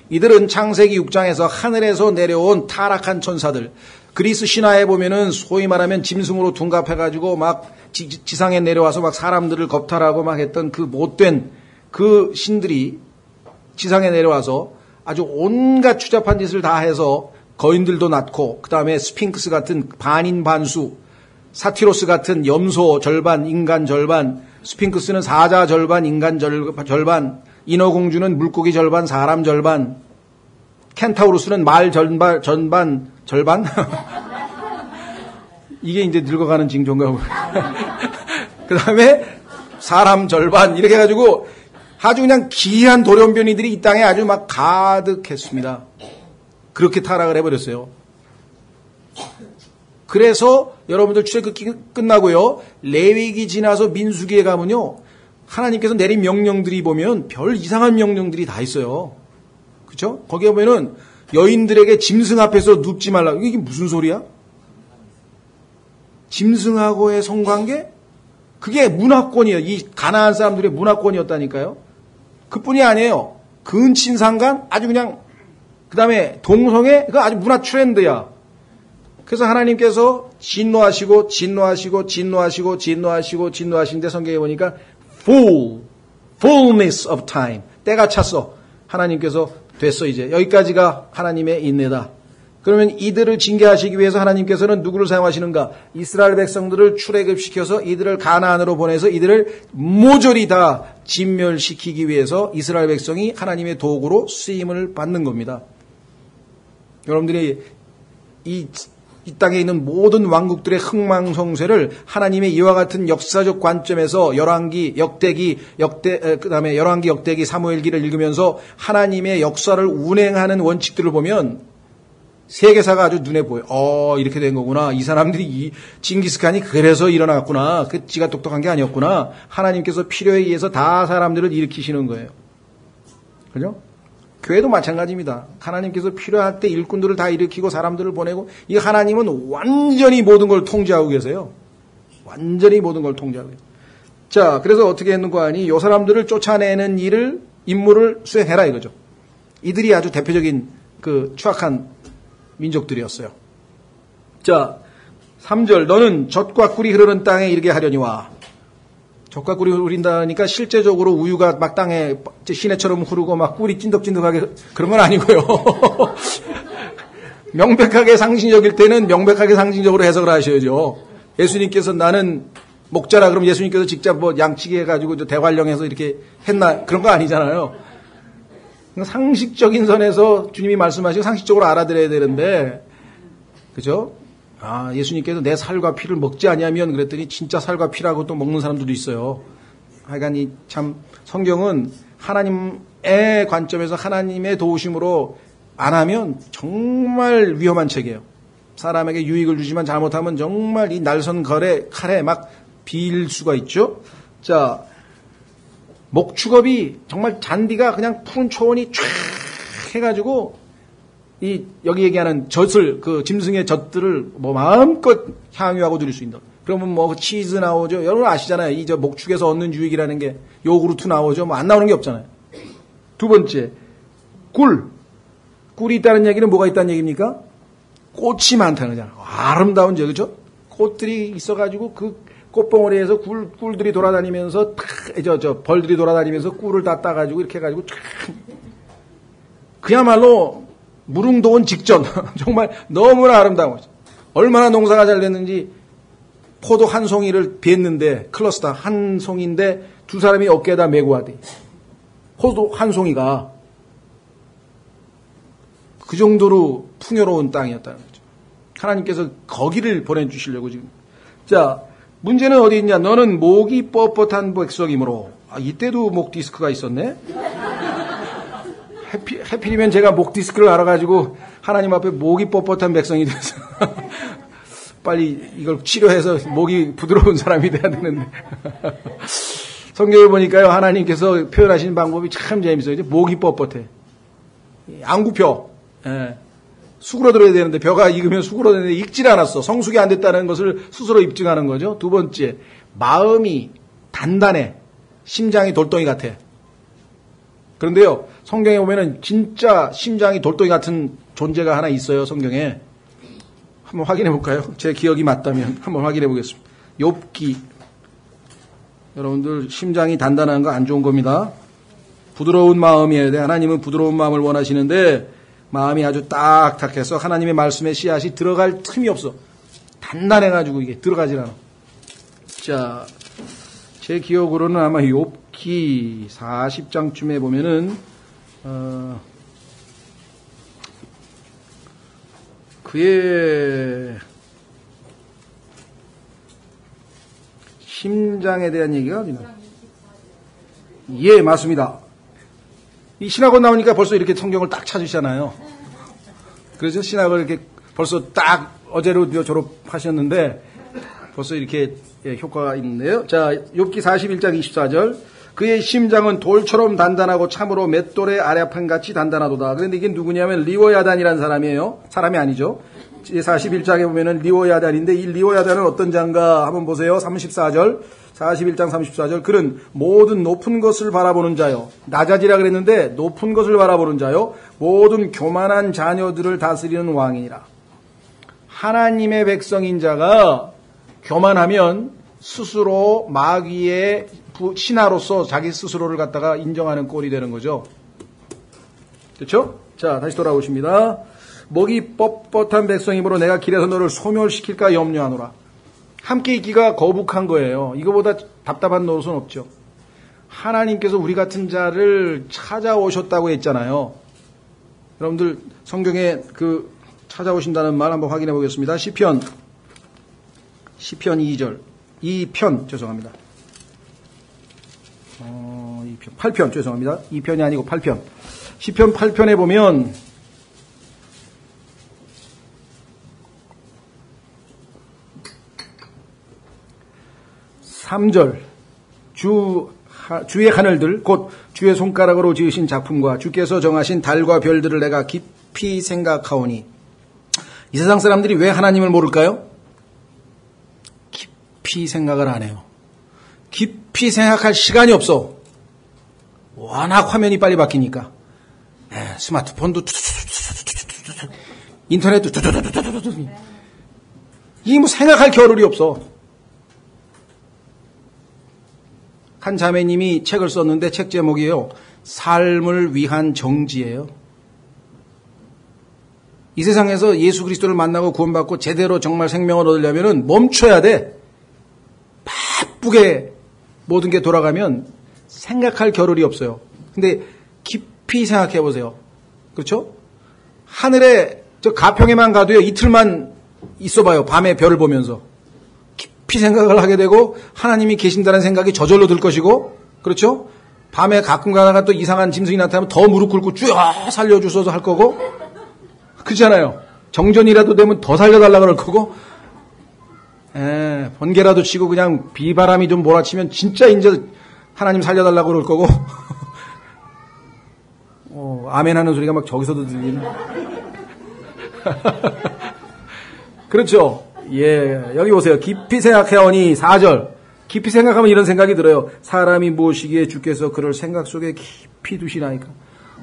이들은 창세기 6장에서 하늘에서 내려온 타락한 천사들, 그리스 신화에 보면은 소위 말하면 짐승으로 둔갑해가지고 막 지상에 내려와서 막 사람들을 겁탈하고 막 했던 그 못된 그 신들이 지상에 내려와서 아주 온갖 추잡한 짓을 다 해서 거인들도 낳고, 그 다음에 스핑크스 같은 반인 반수, 사티로스 같은 염소 절반 인간 절반, 스핑크스는 사자 절반 인간 절반, 인어공주는 물고기 절반 사람 절반, 켄타우루스는 말 절반 이게 이제 늙어가는 징조인가 보네. 그 다음에 사람 절반 이렇게 해가지고 아주 그냥 기이한 돌연변이들이 이 땅에 아주 막 가득했습니다. 그렇게 타락을 해버렸어요. 그래서 여러분들 출애굽기 끝나고요, 레위기 지나서 민수기에 가면요, 하나님께서 내린 명령들이 보면 별 이상한 명령들이 다 있어요. 그렇죠? 거기에 보면은 여인들에게 짐승 앞에서 눕지 말라. 이게 무슨 소리야? 짐승하고의 성관계? 그게 문화권이에요. 이 가나안 사람들의 문화권이었다니까요. 그뿐이 아니에요. 근친상간 아주 그냥 그다음에 동성애 그거 아주 문화 트렌드야. 그래서 하나님께서 진노하시는데 성경에 보니까 fullness of time 때가 찼어. 하나님께서 됐어 이제 여기까지가 하나님의 인내다. 그러면 이들을 징계하시기 위해서 하나님께서는 누구를 사용하시는가? 이스라엘 백성들을 출애굽시켜서 이들을 가나안으로 보내서 이들을 모조리 다 진멸시키기 위해서 이스라엘 백성이 하나님의 도구로 쓰임을 받는 겁니다. 여러분들이 이 땅에 있는 모든 왕국들의 흥망성쇠를 하나님의 이와 같은 역사적 관점에서 열왕기, 그다음에 열왕기, 역대기, 사무엘기를 읽으면서 하나님의 역사를 운행하는 원칙들을 보면 세계사가 아주 눈에 보여. 이렇게 된 거구나. 이 사람들이 이 징기스칸이 그래서 일어났구나. 그 지가 똑똑한 게 아니었구나. 하나님께서 필요에 의해서 다 사람들을 일으키시는 거예요. 그죠? 교회도 마찬가지입니다. 하나님께서 필요할 때 일꾼들을 다 일으키고 사람들을 보내고 이 하나님은 완전히 모든 걸 통제하고 계세요. 완전히 모든 걸 통제하고 계세요. 자, 그래서 어떻게 했는가 하니 이 사람들을 쫓아내는 임무를 수행해라 이거죠. 이들이 아주 대표적인 그 추악한 민족들이었어요. 자, 3절 너는 젖과 꿀이 흐르는 땅에 이르게 하려니와 젖과 꿀이 흐른다니까 실제적으로 우유가 막 땅에 시내처럼 흐르고 막 꿀이 찐득찐득하게 그런 건 아니고요. 명백하게 상징적일 때는 명백하게 상징적으로 해석을 하셔야죠. 예수님께서 나는 목자라 그러면 예수님께서 직접 뭐 양치기 해가지고 대관령해서 이렇게 했나 그런 거 아니잖아요. 상식적인 선에서 주님이 말씀하시고 상식적으로 알아들어야 되는데, 그죠? 예수님께서 내 살과 피를 먹지 아니하면 그랬더니 진짜 살과 피라고 또 먹는 사람들도 있어요. 하여간 참 성경은 하나님의 관점에서 하나님의 도우심으로 안 하면 정말 위험한 책이에요. 사람에게 유익을 주지만 잘못하면 정말 이 날선 칼에 막 비일 수가 있죠. 자, 목축업이 정말 잔디가 그냥 푸른 초원이 쫙 해가지고 여기 얘기하는 젖을 그 짐승의 젖들을 뭐 마음껏 향유하고 누릴 수 있는. 그러면 뭐 치즈 나오죠. 여러분 아시잖아요. 이 목축에서 얻는 유익이라는 게 요구르트 나오죠. 뭐 안 나오는 게 없잖아요. 두 번째 꿀이 있다는 얘기는 뭐가 있다는 얘기입니까? 꽃이 많다는 거잖아요. 아름다운 그죠? 꽃들이 있어가지고 그 꽃봉오리에서 꿀들이 돌아다니면서 벌들이 돌아다니면서 꿀을 다 따가지고 이렇게 해가지고 그야말로 무릉도원 직전 정말 너무나 아름다운 거죠. 얼마나 농사가 잘 됐는지 포도 한 송이를 뱄는데 클러스터 한 송인데 두 사람이 어깨에다 메고 하대. 포도 한 송이가 그 정도로 풍요로운 땅이었다는 거죠. 하나님께서 거기를 보내주시려고 지금. 자, 문제는 어디 있냐? 너는 목이 뻣뻣한 백성이므로. 이때도 목 디스크가 있었네? 해필이면 제가 목 디스크를 알아가지고 하나님 앞에 목이 뻣뻣한 백성이 돼서 빨리 이걸 치료해서 목이 부드러운 사람이 돼야 되는데. 성경에 보니까요, 하나님께서 표현하시는 방법이 참 재밌어요. 목이 뻣뻣해. 안 굽혀. 예. 수그러들어야 되는데 벼가 익으면 수그러드는데 익질 않았어. 성숙이 안 됐다는 것을 스스로 입증하는 거죠. 두 번째, 마음이 단단해. 심장이 돌덩이 같아. 그런데요, 성경에 보면은 진짜 심장이 돌덩이 같은 존재가 하나 있어요. 성경에. 한번 확인해 볼까요? 제 기억이 맞다면 한번 확인해 보겠습니다. 욥기. 여러분들 심장이 단단한 거 안 좋은 겁니다. 부드러운 마음이어야 돼. 하나님은 부드러운 마음을 원하시는데 마음이 아주 딱딱해서 하나님의 말씀에 씨앗이 들어갈 틈이 없어. 단단해가지고 이게 들어가질 않아. 자, 제 기억으로는 아마 욥기 40장쯤에 보면은 그의 심장에 대한 얘기가 어디나? 예, 맞습니다. 이 신학원 나오니까 벌써 이렇게 성경을 딱 찾으시잖아요. 그래서 신학을 이렇게 벌써 딱 어제로 졸업하셨는데 벌써 이렇게 효과가 있는데요. 자, 욥기 41장 24절. 그의 심장은 돌처럼 단단하고 참으로 맷돌의 아래판같이 단단하도다. 그런데 이게 누구냐면 리워야단이라는 사람이에요. 사람이 아니죠. 41장에 보면은 리워야단인데 이 리워야단은 어떤 장가 한번 보세요. 34절. 41장 34절. 그는 모든 높은 것을 바라보는 자요. 낮아지라 그랬는데 높은 것을 바라보는 자요. 모든 교만한 자녀들을 다스리는 왕이니라. 하나님의 백성인 자가 교만하면 스스로 마귀의 신하로서 자기 스스로를 갖다가 인정하는 꼴이 되는 거죠. 그렇죠? 자, 다시 돌아오십니다. 목이 뻣뻣한 백성이므로 내가 길에서 너를 소멸시킬까 염려하노라. 함께 있기가 거북한 거예요. 이거보다 답답한 노릇은 없죠. 하나님께서 우리 같은 자를 찾아오셨다고 했잖아요. 여러분들 성경에 그 찾아오신다는 말 한번 확인해 보겠습니다. 시편 2절. 2편 죄송합니다. 8편 죄송합니다. 2편이 아니고 8편. 시편 8편에 보면 3절. 주의 하늘들 곧 주의 손가락으로 지으신 작품과 주께서 정하신 달과 별들을 내가 깊이 생각하오니. 이 세상 사람들이 왜 하나님을 모를까요? 깊이 생각을 안 해요. 깊이 생각할 시간이 없어. 워낙 화면이 빨리 바뀌니까. 스마트폰도 인터넷도 이게 뭐 생각할 겨를이 없어. 한 자매님이 책을 썼는데 책 제목이에요. 삶을 위한 정지예요. 이 세상에서 예수 그리스도를 만나고 구원받고 제대로 정말 생명을 얻으려면 멈춰야 돼. 바쁘게 모든 게 돌아가면 생각할 겨를이 없어요. 근데 깊이 생각해 보세요. 그렇죠? 하늘에 저 가평에만 가도요, 이틀만 있어봐요. 밤에 별을 보면서. 깊이 생각을 하게 되고 하나님이 계신다는 생각이 저절로 들 것이고, 그렇죠? 밤에 가끔 가다가 또 이상한 짐승이 나타나면 더 무릎 꿇고 쭉 살려주소서 할 거고, 그렇잖아요. 정전이라도 되면 더 살려달라 그럴 거고, 번개라도 치고 그냥 비바람이 좀 몰아치면 진짜 이제 하나님 살려달라고 그럴 거고, 아멘 하는 소리가 막 저기서도 들리는. 그렇죠. 예, 여기 보세요. 깊이 생각해오니 4절. 깊이 생각하면 이런 생각이 들어요. 사람이 무엇이기에 주께서 그를 생각 속에 깊이 두시나이까.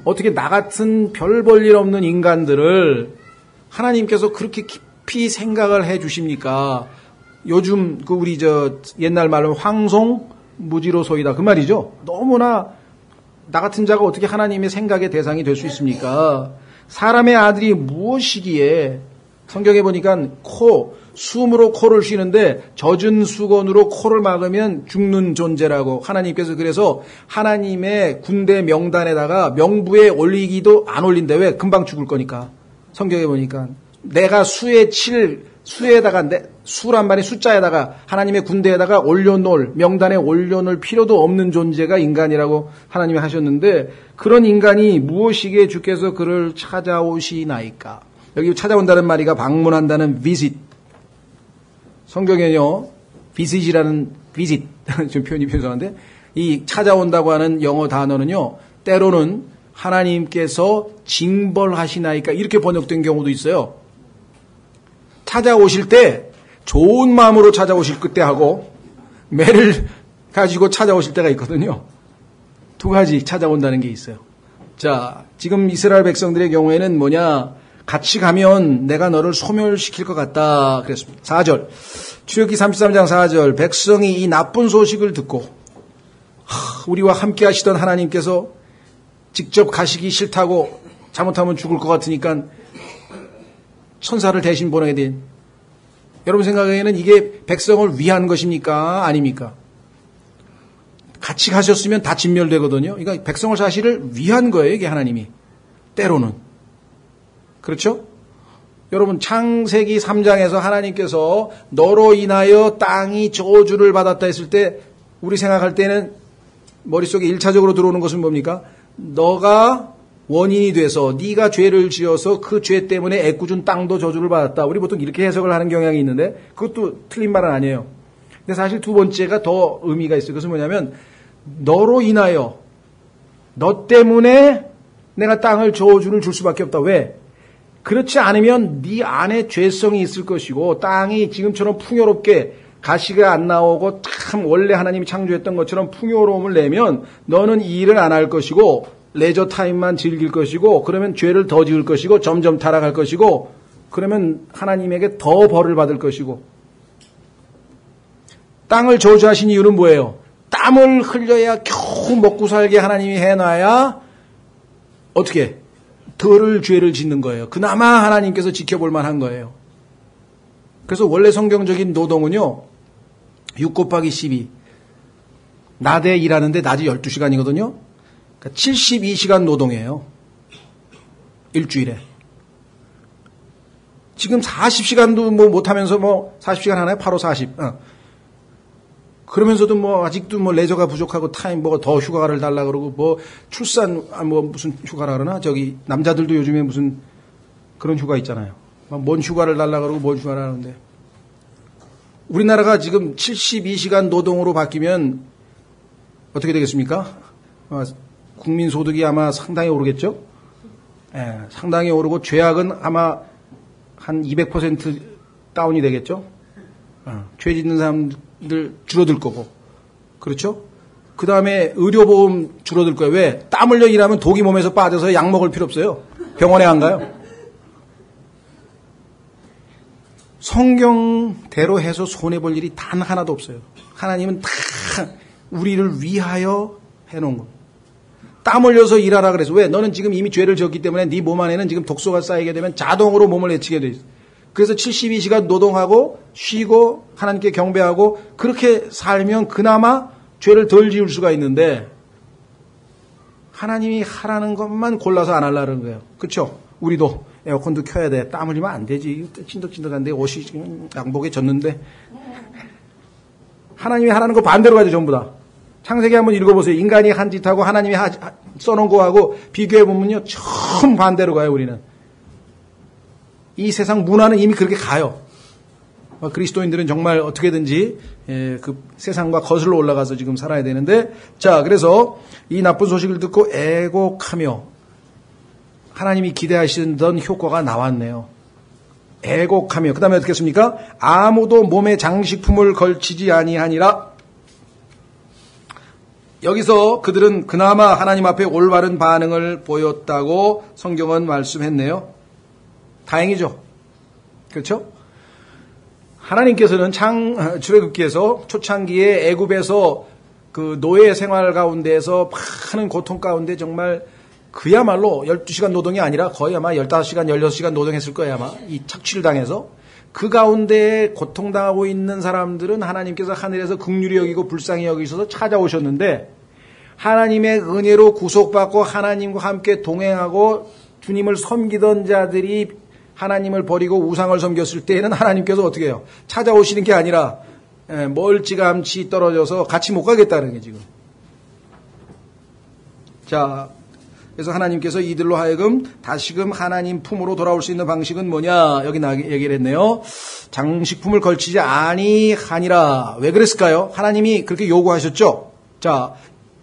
어떻게 나 같은 별 볼 일 없는 인간들을 하나님께서 그렇게 깊이 생각을 해 주십니까? 요즘 그 우리 저 옛날 말로 황송 무지로소이다 그 말이죠. 너무나 나 같은 자가 어떻게 하나님의 생각의 대상이 될 수 있습니까? 사람의 아들이 무엇이기에, 성경에 보니까 숨으로 코를 쉬는데 젖은 수건으로 코를 막으면 죽는 존재라고 하나님께서, 그래서 하나님의 군대 명단에다가 명부에 올리기도 안 올린대. 왜? 금방 죽을 거니까. 성경에 보니까 내가 수에다가 수란 말이 숫자에다가 하나님의 군대에다가 올려놓을, 명단에 올려놓을 필요도 없는 존재가 인간이라고 하나님이 하셨는데, 그런 인간이 무엇이기에 주께서 그를 찾아오시나이까. 여기 찾아온다는 말이가 방문한다는 visit. 성경에는요, visit이라는 visit 좀 표현이 죄송한데, 이 찾아온다고 하는 영어 단어는요, 때로는 하나님께서 징벌하시나이까 이렇게 번역된 경우도 있어요. 찾아오실 때 좋은 마음으로 찾아오실 그때하고 매를 가지고 찾아오실 때가 있거든요. 두 가지 찾아온다는 게 있어요. 자, 지금 이스라엘 백성들의 경우에는 뭐냐? 같이 가면 내가 너를 소멸시킬 것 같다 그랬습니다. 4절. 출애굽기 33장 4절. 백성이 이 나쁜 소식을 듣고 우리와 함께 하시던 하나님께서 직접 가시기 싫다고, 잘못하면 죽을 것 같으니까 천사를 대신 보내게 된, 여러분 생각에는 이게 백성을 위한 것입니까? 아닙니까? 같이 가셨으면 다 진멸되거든요. 그러니까 백성을 사실을 위한 거예요, 이게 하나님이. 때로는. 그렇죠? 여러분 창세기 3장에서 하나님께서 너로 인하여 땅이 저주를 받았다 했을 때 우리 생각할 때는 머릿속에 1차적으로 들어오는 것은 뭡니까? 너가 원인이 돼서 네가 죄를 지어서 그 죄 때문에 애꿎은 땅도 저주를 받았다. 우리 보통 이렇게 해석을 하는 경향이 있는데 그것도 틀린 말은 아니에요. 근데 사실 두 번째가 더 의미가 있어요. 그것은 뭐냐면 너로 인하여 너 때문에 내가 땅을 저주를 줄 수밖에 없다. 왜? 그렇지 않으면 네 안에 죄성이 있을 것이고 땅이 지금처럼 풍요롭게 가시가 안 나오고 참 원래 하나님이 창조했던 것처럼 풍요로움을 내면 너는 이 일을 안 할 것이고 레저 타임만 즐길 것이고 그러면 죄를 더 지을 것이고 점점 타락할 것이고 그러면 하나님에게 더 벌을 받을 것이고 땅을 저주하신 이유는 뭐예요? 땀을 흘려야 겨우 먹고 살게 하나님이 해놔야 어떻게 덜을 죄를 짓는 거예요. 그나마 하나님께서 지켜볼 만한 거예요. 그래서 원래 성경적인 노동은요. 6 곱하기 12 낮에 일하는데 낮이 12시간이거든요. 그러니까 72시간 노동이에요. 일주일에. 지금 40시간도 뭐 못하면서 뭐 40시간 하나요? 8, 5, 40. 그러면서도 뭐 아직도 뭐 레저가 부족하고 타임 뭐 더 휴가를 달라 그러고 뭐 출산 뭐 무슨 휴가라 그러나 저기 남자들도 요즘에 무슨 그런 휴가 있잖아요. 뭔 휴가를 달라 그러고 뭔 휴가를 하는데 우리나라가 지금 72시간 노동으로 바뀌면 어떻게 되겠습니까? 국민 소득이 아마 상당히 오르겠죠? 예, 상당히 오르고 죄악은 아마 한 200% 다운이 되겠죠? 죄 짓는 사람들 줄어들 거고. 그렇죠? 그 다음에 의료보험 줄어들 거예요. 왜? 땀 흘려 일하면 독이 몸에서 빠져서 약 먹을 필요 없어요. 병원에 안 가요. 성경대로 해서 손해볼 일이 단 하나도 없어요. 하나님은 다 우리를 위하여 해놓은 겁니다. 땀 흘려서 일하라 그래서 왜? 너는 지금 이미 죄를 지었기 때문에 네 몸 안에는 지금 독소가 쌓이게 되면 자동으로 몸을 해치게 돼 있어. 그래서 72시간 노동하고 쉬고 하나님께 경배하고 그렇게 살면 그나마 죄를 덜 지을 수가 있는데 하나님이 하라는 것만 골라서 안 하려는 거예요. 그렇죠? 우리도 에어컨도 켜야 돼. 땀 흘리면 안 되지. 찐득찐득한데 옷이 지금 양복에 젖는데 하나님이 하라는 거 반대로 가죠. 전부 다. 창세기 한번 읽어보세요. 인간이 한 짓하고 하나님이 써놓은 거하고 비교해보면요. 처음 반대로 가요. 우리는. 이 세상 문화는 이미 그렇게 가요. 그리스도인들은 정말 어떻게든지 그 세상과 거슬러 올라가서 지금 살아야 되는데 자 그래서 이 나쁜 소식을 듣고 애곡하며 하나님이 기대하시던 효과가 나왔네요. 애곡하며 그 다음에 어떻게 했습니까? 아무도 몸에 장식품을 걸치지 아니하니라. 여기서 그들은 그나마 하나님 앞에 올바른 반응을 보였다고 성경은 말씀했네요. 다행이죠. 그렇죠? 하나님께서는 출애굽기에서 초창기에 애굽에서 그 노예 생활 가운데에서 많은 고통 가운데 정말 그야말로 12시간 노동이 아니라 거의 아마 15시간, 16시간 노동했을 거예요. 아마 이 착취를 당해서 그 가운데 고통당하고 있는 사람들은 하나님께서 하늘에서 긍휼히 여기고 불쌍히 여기셔서 찾아오셨는데 하나님의 은혜로 구속받고 하나님과 함께 동행하고 주님을 섬기던 자들이 하나님을 버리고 우상을 섬겼을 때에는 하나님께서 어떻게 해요? 찾아오시는 게 아니라 멀찌감치 떨어져서 같이 못 가겠다는 게 지금. 자, 그래서 하나님께서 이들로 하여금 다시금 하나님 품으로 돌아올 수 있는 방식은 뭐냐? 여기 얘기를 했네요. 장식품을 걸치지 아니하니라. 왜 그랬을까요? 하나님이 그렇게 요구하셨죠? 자,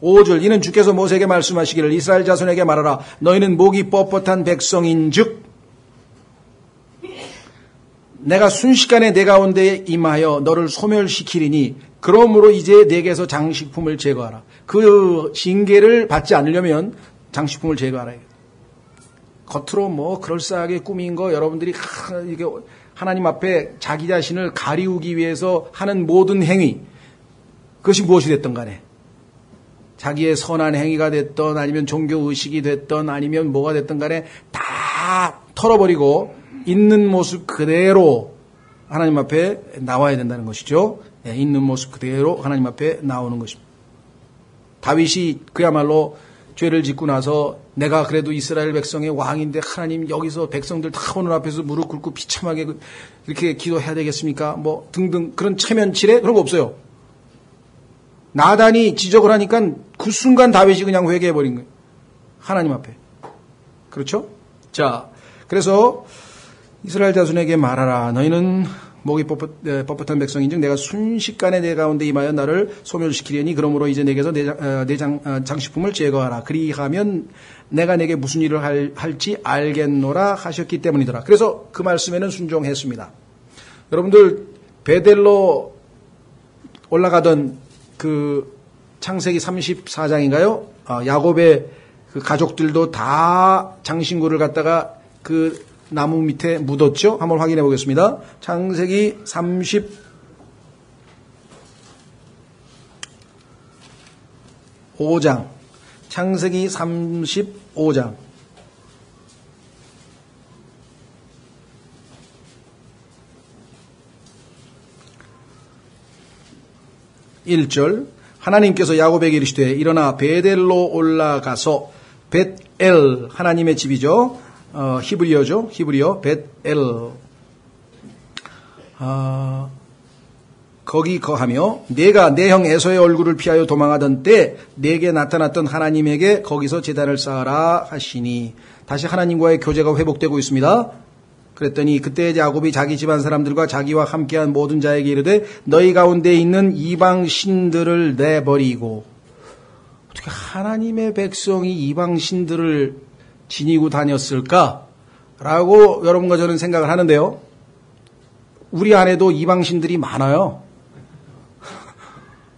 5절 이는 주께서 모세에게 말씀하시기를 이스라엘 자손에게 말하라. 너희는 목이 뻣뻣한 백성인즉 내가 순식간에 내 가운데에 임하여 너를 소멸시키리니 그러므로 이제 내게서 장식품을 제거하라. 그 징계를 받지 않으려면 장식품을 제거하라. 겉으로 뭐 그럴싸하게 꾸민 거 여러분들이 이게 하나님 앞에 자기 자신을 가리우기 위해서 하는 모든 행위 그것이 무엇이 됐든 간에 자기의 선한 행위가 됐던 아니면 종교의식이 됐던 아니면 뭐가 됐든 간에 다 털어버리고 있는 모습 그대로 하나님 앞에 나와야 된다는 것이죠. 네, 있는 모습 그대로 하나님 앞에 나오는 것입니다. 다윗이 그야말로 죄를 짓고 나서 내가 그래도 이스라엘 백성의 왕인데 하나님 여기서 백성들 다 오늘 앞에서 무릎 꿇고 비참하게 이렇게 기도해야 되겠습니까? 뭐 등등 그런 체면치레 그런 거 없어요. 나단이 지적을 하니까 그 순간 다윗이 그냥 회개해버린 거예요. 하나님 앞에. 그렇죠? 자, 그래서 이스라엘 자손에게 말하라. 너희는 목이 뻣뻣한 백성인즉 내가 순식간에 내 가운데 임하여 나를 소멸시키려니 그러므로 이제 내게서 내 장식품을 제거하라. 그리하면 내가 내게 무슨 일을 할지 알겠노라 하셨기 때문이더라. 그래서 그 말씀에는 순종했습니다. 여러분들 베델로 올라가던 그 창세기 34장인가요? 야곱의 그 가족들도 다 장신구를 갖다가 그 나무 밑에 묻었죠? 한번 확인해 보겠습니다. 창세기 35장. 창세기 35장. 1절. 하나님께서 야곱에게 이르시되 일어나 베델로 올라가서 벳엘 하나님의 집이죠. 히브리어죠. 히브리어 벳엘. 거기 거하며 내가 내 형 에서의 얼굴을 피하여 도망하던 때 내게 나타났던 하나님에게 거기서 제단을 쌓아라 하시니 다시 하나님과의 교제가 회복되고 있습니다. 그랬더니 그때 야곱이 자기 집안 사람들과 자기와 함께한 모든 자에게 이르되 너희 가운데 있는 이방 신들을 내버리고 어떻게 하나님의 백성이 이방 신들을 지니고 다녔을까라고 여러분과 저는 생각을 하는데요. 우리 안에도 이방 신들이 많아요.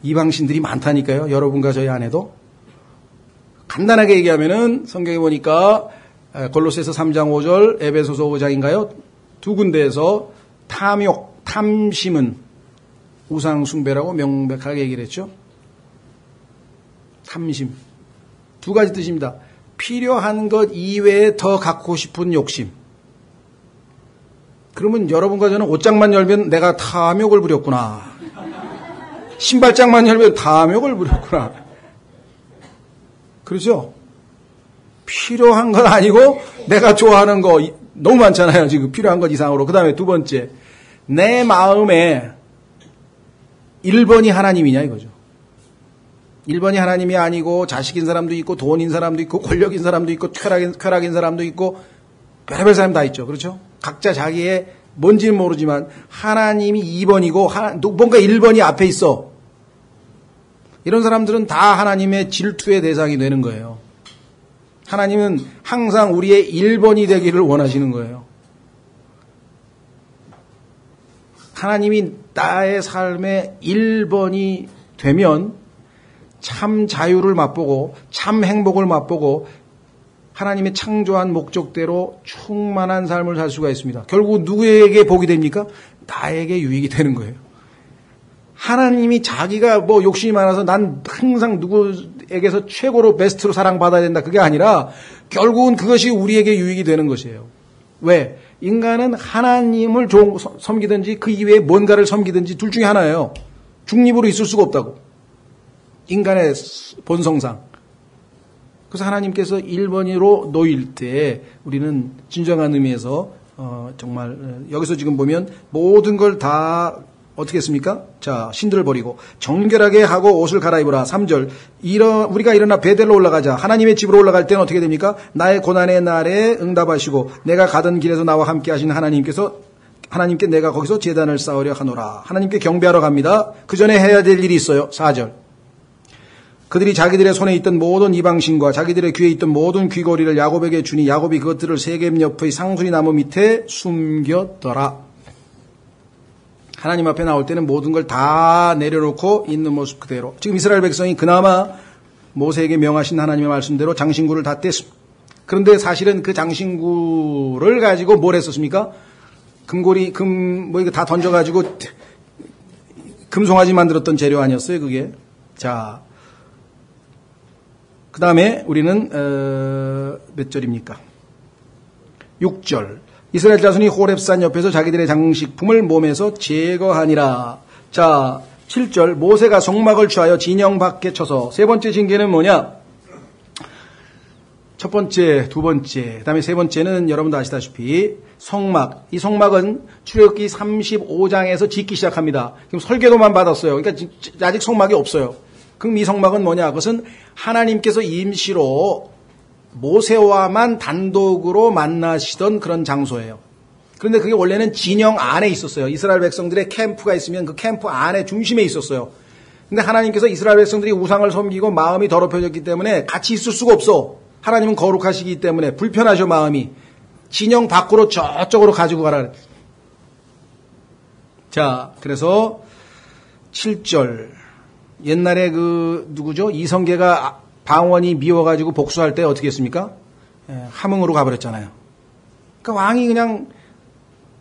이방 신들이 많다니까요. 여러분과 저희 안에도. 간단하게 얘기하면은 성경에 보니까 골로새서 3장 5절, 에베소서 5장인가요? 두 군데에서 탐심은 우상 숭배라고 명백하게 얘기를 했죠. 탐심. 두 가지 뜻입니다. 필요한 것 이외에 더 갖고 싶은 욕심. 그러면 여러분과 저는 옷장만 열면 내가 탐욕을 부렸구나. 신발장만 열면 탐욕을 부렸구나. 그렇죠? 필요한 건 아니고 내가 좋아하는 거 너무 많잖아요. 지금 필요한 것 이상으로. 그 다음에 두 번째, 내 마음에 1번이 하나님이냐 이거죠. 1번이 하나님이 아니고 자식인 사람도 있고 돈인 사람도 있고 권력인 사람도 있고 쾌락인 사람도 있고 별의별 사람 다 있죠. 그렇죠? 각자 자기의 뭔지는 모르지만 하나님이 2번이고 뭔가 1번이 앞에 있어. 이런 사람들은 다 하나님의 질투의 대상이 되는 거예요. 하나님은 항상 우리의 1번이 되기를 원하시는 거예요. 하나님이 나의 삶의 1번이 되면 참 자유를 맛보고 참 행복을 맛보고 하나님의 창조한 목적대로 충만한 삶을 살 수가 있습니다. 결국 누구에게 복이 됩니까? 나에게 유익이 되는 거예요. 하나님이 자기가 뭐 욕심이 많아서 난 항상 누구에게서 최고로 베스트로 사랑받아야 된다. 그게 아니라 결국은 그것이 우리에게 유익이 되는 것이에요. 왜? 인간은 하나님을 섬기든지 그 이외에 뭔가를 섬기든지 둘 중에 하나예요. 중립으로 있을 수가 없다고. 인간의 본성상. 그래서 하나님께서 1번으로 놓일 때 우리는 진정한 의미에서 정말 여기서 지금 보면 모든 걸 다 어떻게 했습니까? 자, 신들을 버리고 정결하게 하고 옷을 갈아입으라. 3절. 우리가 일어나 베델로 올라가자. 하나님의 집으로 올라갈 때는 어떻게 됩니까? 나의 고난의 날에 응답하시고 내가 가던 길에서 나와 함께 하신 하나님께 내가 거기서 제단을 쌓으려 하노라. 하나님께 경배하러 갑니다. 그 전에 해야 될 일이 있어요. 4절. 그들이 자기들의 손에 있던 모든 이방신과 자기들의 귀에 있던 모든 귀고리를 야곱에게 주니 야곱이 그것들을 세겜 옆의 상수리 나무 밑에 숨겼더라. 하나님 앞에 나올 때는 모든 걸 다 내려놓고 있는 모습 그대로. 지금 이스라엘 백성이 그나마 모세에게 명하신 하나님의 말씀대로 장신구를 다 뗐습니다. 그런데 사실은 그 장신구를 가지고 뭘 했었습니까? 이거 다 던져가지고 금송아지 만들었던 재료 아니었어요, 그게? 자, 그 다음에 우리는, 몇 절입니까? 6절. 이스라엘 자손이 호렙산 옆에서 자기들의 장식품을 몸에서 제거하니라. 자, 7절. 모세가 성막을 취하여 진영 밖에 쳐서 세 번째 징계는 뭐냐? 첫 번째, 두 번째, 그 다음에 세 번째는 여러분도 아시다시피 성막. 이 성막은 출애굽기 35장에서 짓기 시작합니다. 지금 설계도만 받았어요. 그러니까 아직 성막이 없어요. 그럼 이 성막은 뭐냐? 그것은 하나님께서 임시로 모세와만 단독으로 만나시던 그런 장소예요. 그런데 그게 원래는 진영 안에 있었어요. 이스라엘 백성들의 캠프가 있으면 그 캠프 안에 중심에 있었어요. 근데 하나님께서 이스라엘 백성들이 우상을 섬기고 마음이 더럽혀졌기 때문에 같이 있을 수가 없어. 하나님은 거룩하시기 때문에 불편하죠, 마음이. 진영 밖으로 저쪽으로 가지고 가라. 자, 그래서 7절. 옛날에 누구죠? 이성계가 방원이 미워가지고 복수할 때 어떻게 했습니까? 함흥으로 가버렸잖아요. 그러니까 왕이 그냥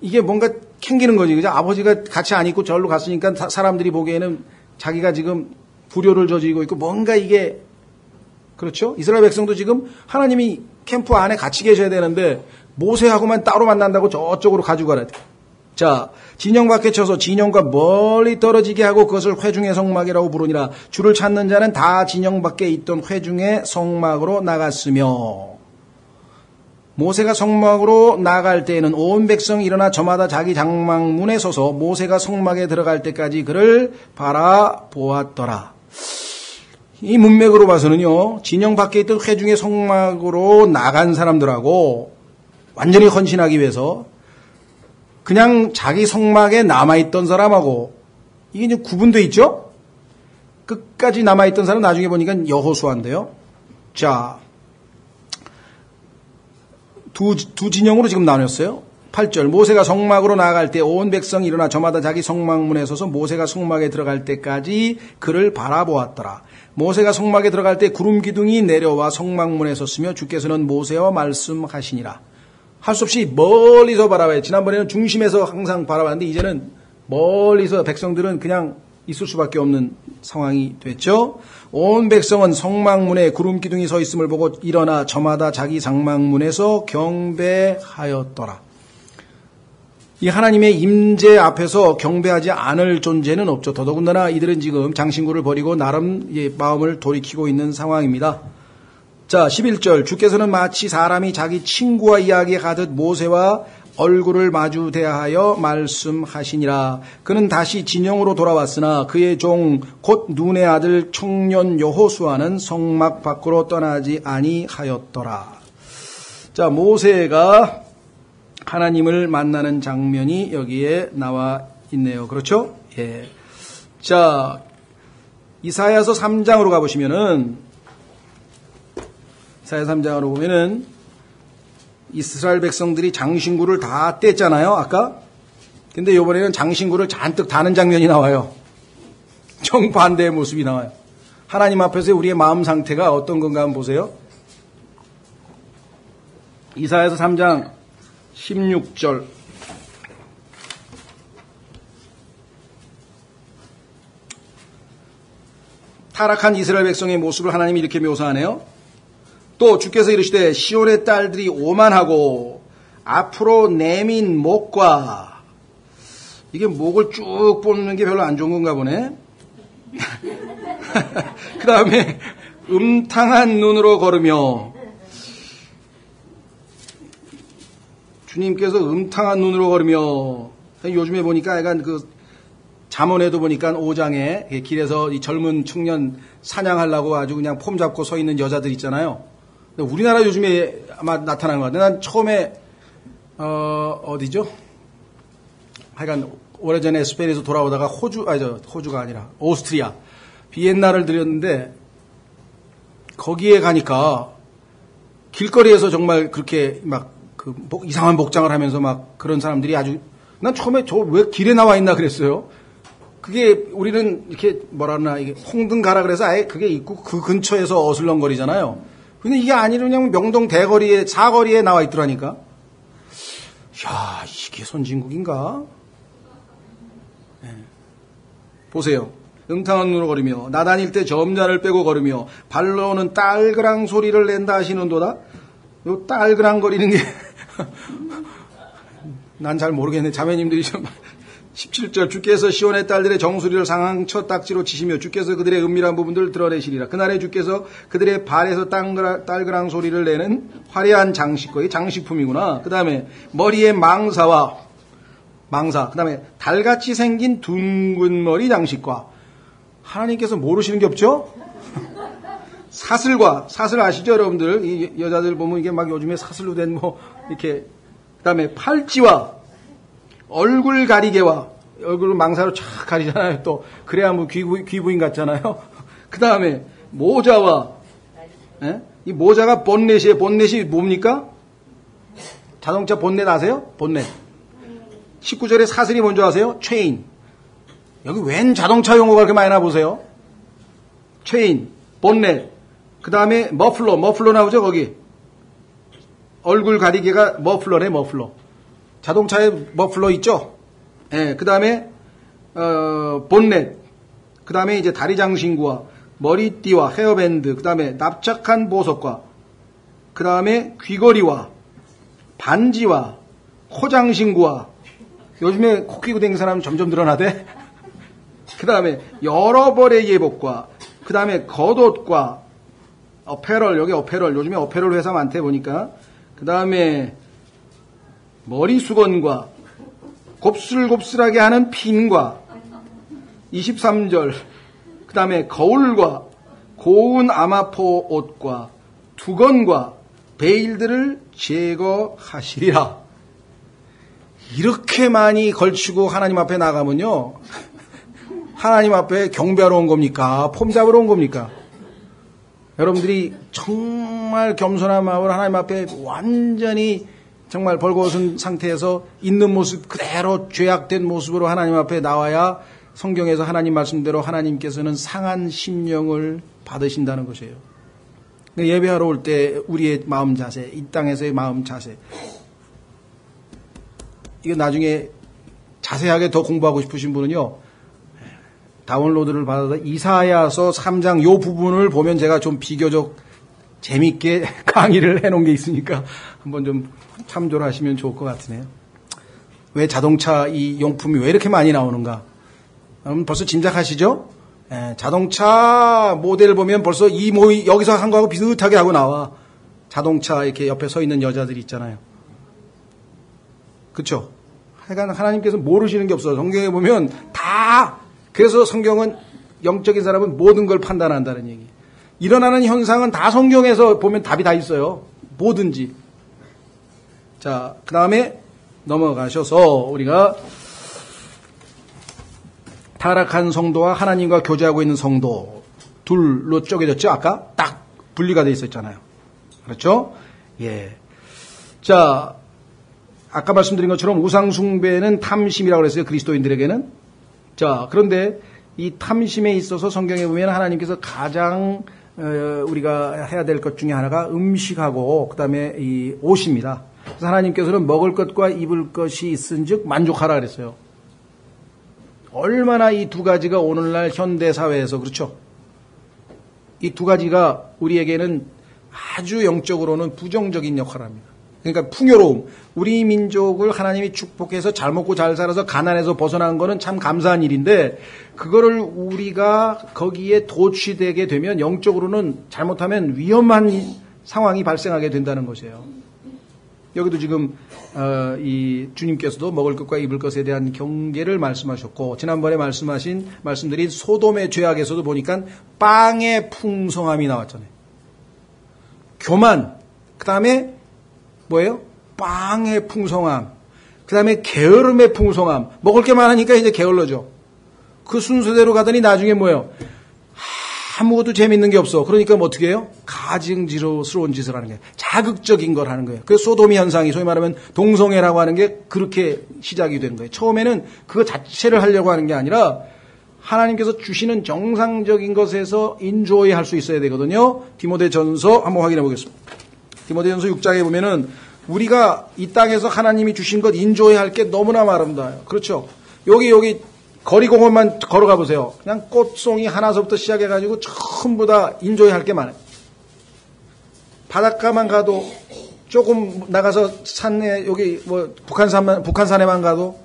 이게 뭔가 캥기는 거지. 그죠? 아버지가 같이 안 있고 절로 갔으니까 사람들이 보기에는 자기가 지금 불효를 저지르고 있고 뭔가 이게 그렇죠? 이스라엘 백성도 지금 하나님이 캠프 안에 같이 계셔야 되는데 모세하고만 따로 만난다고 저쪽으로 가지고 가라. 자, 진영 밖에 쳐서 진영과 멀리 떨어지게 하고 그것을 회중의 성막이라고 부르니라. 주를 찾는 자는 다 진영 밖에 있던 회중의 성막으로 나갔으며 모세가 성막으로 나갈 때에는 온 백성이 일어나 저마다 자기 장막문에 서서 모세가 성막에 들어갈 때까지 그를 바라보았더라. 이 문맥으로 봐서는요, 진영 밖에 있던 회중의 성막으로 나간 사람들하고 완전히 헌신하기 위해서 그냥 자기 성막에 남아있던 사람하고 이게 이제 구분돼 있죠? 끝까지 남아있던 사람 나중에 보니까 여호수아인데요. 자, 두 진영으로 지금 나눴어요. 8절 모세가 성막으로 나아갈 때 온 백성이 일어나 저마다 자기 성막문에 서서 모세가 성막에 들어갈 때까지 그를 바라보았더라. 모세가 성막에 들어갈 때 구름 기둥이 내려와 성막문에 섰으며 주께서는 모세와 말씀하시니라. 할 수 없이 멀리서 바라봐요. 지난번에는 중심에서 항상 바라봤는데 이제는 멀리서 백성들은 그냥 있을 수밖에 없는 상황이 됐죠. 온 백성은 성막문에 구름 기둥이 서 있음을 보고 일어나 저마다 자기 장막문에서 경배하였더라. 이 하나님의 임재 앞에서 경배하지 않을 존재는 없죠. 더더군다나 이들은 지금 장신구를 버리고 나름 마음을 돌이키고 있는 상황입니다. 자, 11절 주께서는 마치 사람이 자기 친구와 이야기하듯 모세와 얼굴을 마주 대하여 말씀하시니라. 그는 다시 진영으로 돌아왔으나 그의 종 곧 눈의 아들 청년 여호수아는 성막 밖으로 떠나지 아니하였더라. 자, 모세가 하나님을 만나는 장면이 여기에 나와 있네요. 그렇죠? 예. 자, 이사야서 3장으로 가보시면은 이사야 3장으로 보면은 이스라엘 백성들이 장신구를 다 뗐잖아요, 아까. 근데 이번에는 장신구를 잔뜩 다는 장면이 나와요. 정반대의 모습이 나와요. 하나님 앞에서 우리의 마음 상태가 어떤 건가 한번 보세요. 이사야서 3장 16절. 타락한 이스라엘 백성의 모습을 하나님이 이렇게 묘사하네요. 또 주께서 이르시되 시온의 딸들이 오만하고 앞으로 내민 목과 이게 목을 쭉 뽑는 게 별로 안 좋은 건가 보네. 그 다음에 음탕한 눈으로 걸으며 주님께서 음탕한 눈으로 걸으며 요즘에 보니까 약간 그 잠언에도 보니까 5장에 길에서 이 젊은 청년 사냥하려고 아주 그냥 폼 잡고 서 있는 여자들 있잖아요. 우리나라 요즘에 아마 나타난 것 같아요. 난 처음에 어디죠? 하여간 오래전에 스페인에서 돌아오다가 호주가 아니라 오스트리아 비엔나를 들렸는데 거기에 가니까 길거리에서 정말 그렇게 막 그 이상한 복장을 하면서 막 그런 사람들이 아주 난 처음에 저 왜 길에 나와 있나 그랬어요. 그게 우리는 이렇게 뭐라나 이게 홍등 가라 그래서 아예 그게 있고 그 근처에서 어슬렁거리잖아요. 근데 이게 아니라 그냥 명동 대거리에 사거리에 나와 있더라니까. 야, 이게 선진국인가? 네. 보세요. 음탕한 눈으로 걸으며 나다닐 때 점자를 빼고 걸으며 발로는 딸그랑 소리를 낸다 하시는도다. 요 딸그랑 거리는 게 난 잘 모르겠네. 자매님들이 좀 17절 주께서 시온의 딸들의 정수리를 상처 딱지로 치시며 주께서 그들의 은밀한 부분들을 드러내시리라. 그날에 주께서 그들의 발에서 딸그랑 소리를 내는 화려한 장식과 장식품이구나. 그 다음에 머리에 망사 그 다음에 달같이 생긴 둥근 머리 장식과 하나님께서 모르시는 게 없죠? 사슬 아시죠 여러분들? 이 여자들 보면 이게 막 요즘에 사슬로 된 뭐 이렇게 그 다음에 팔찌와 얼굴 가리개와, 얼굴을 망사로 쫙 가리잖아요. 또 그래야 뭐 귀부인 같잖아요. 그 다음에 모자와, 이 모자가 본넷이에요. 본넷이 뭡니까? 자동차 본넷 아세요? 본넷. 19절에 사슬이 뭔지 아세요? 체인. 여기 웬 자동차 용어가 그렇게 많이 나보세요? 체인, 본넷. 그 다음에 머플러 나오죠, 거기. 얼굴 가리개가 머플러네, 머플러. 자동차에 머플러 있죠? 예, 그 다음에, 본넷. 그 다음에 이제 다리 장신구와 머리띠와 헤어밴드. 그 다음에 납작한 보석과 그 다음에 귀걸이와 반지와 코장신구와 요즘에 코 끼고 다니는 사람은 점점 늘어나대. 그 다음에 여러 벌의 예복과 그 다음에 겉옷과 어페럴, 여기 어페럴, 요즘에 어페럴 회사 많대 보니까. 그 다음에 머리 수건과 곱슬곱슬하게 하는 핀과 23절, 그 다음에 거울과 고운 아마포 옷과 두건과 베일들을 제거하시리라. 이렇게 많이 걸치고 하나님 앞에 나가면요, 하나님 앞에 경배하러 온 겁니까? 폼 잡으러 온 겁니까? 여러분들이 정말 겸손한 마음으로 하나님 앞에 완전히 정말 벌거벗은 상태에서 있는 모습 그대로 죄악된 모습으로 하나님 앞에 나와야 성경에서 하나님 말씀대로 하나님께서는 상한 심령을 받으신다는 것이에요. 예배하러 올 때 우리의 마음 자세, 이 땅에서의 마음 자세, 이거 나중에 자세하게 더 공부하고 싶으신 분은요, 다운로드를 받아서 이사야서 3장 요 부분을 보면 제가 좀 비교적 재밌게 강의를 해놓은 게 있으니까 한번 좀 참조를 하시면 좋을 것 같으네요. 왜 자동차 이 용품이 왜 이렇게 많이 나오는가? 벌써 짐작하시죠? 자동차 모델 보면 벌써 여기서 한 거하고 비슷하게 하고 나와. 자동차 이렇게 옆에 서 있는 여자들이 있잖아요. 그렇죠? 하여간 하나님께서 모르시는 게 없어요. 성경에 보면 다. 그래서 성경은 영적인 사람은 모든 걸 판단한다는 얘기. 일어나는 현상은 다 성경에서 보면 답이 다 있어요. 뭐든지. 자, 그 다음에 넘어가셔서 우리가 타락한 성도와 하나님과 교제하고 있는 성도 둘로 쪼개졌죠. 아까 딱 분리가 돼 있었잖아요. 그렇죠? 예. 자, 아까 말씀드린 것처럼 우상숭배는 탐심이라고 그랬어요. 그리스도인들에게는. 자, 그런데 이 탐심에 있어서 성경에 보면 하나님께서 가장 우리가 해야 될 것 중에 하나가 음식하고 그다음에 이 옷입니다. 그래서 하나님께서는 먹을 것과 입을 것이 있은즉 만족하라 그랬어요. 얼마나 이 두 가지가 오늘날 현대 사회에서 그렇죠? 이 두 가지가 우리에게는 아주 영적으로는 부정적인 역할을 합니다. 그러니까 풍요로움, 우리 민족을 하나님이 축복해서 잘 먹고 잘 살아서 가난에서 벗어난 거는 참 감사한 일인데 그거를 우리가 거기에 도취되게 되면 영적으로는 잘못하면 위험한 상황이 발생하게 된다는 것이에요. 여기도 지금 이 주님께서도 먹을 것과 입을 것에 대한 경계를 말씀하셨고 지난번에 말씀드린 소돔의 죄악에서도 보니까 빵의 풍성함이 나왔잖아요. 교만, 그 다음에 뭐예요? 빵의 풍성함, 그 다음에 게으름의 풍성함. 먹을 게 많으니까 이제 게을러져. 그 순서대로 가더니 나중에 뭐예요? 아무것도 재밌는 게 없어. 그러니까 뭐 어떻게 해요? 가증스러운 짓을 하는 거예요. 자극적인 걸 하는 거예요. 그래서 소돔의 현상이 소위 말하면 동성애라고 하는 게 그렇게 시작이 된 거예요. 처음에는 그거 자체를 하려고 하는 게 아니라 하나님께서 주시는 정상적인 것에서 인조이 할 수 있어야 되거든요. 디모데전서 한번 확인해 보겠습니다. 디모데전서 6장에 보면은 우리가 이 땅에서 하나님이 주신 것 인조해야 할 게 너무나 아름다워요. 그렇죠? 여기 거리공원만 걸어가 보세요. 그냥 꽃송이 하나서부터 시작해가지고 전부 다 인조해야 할 게 많아요. 바닷가만 가도 조금 나가서 산에 여기 뭐 북한산에만 가도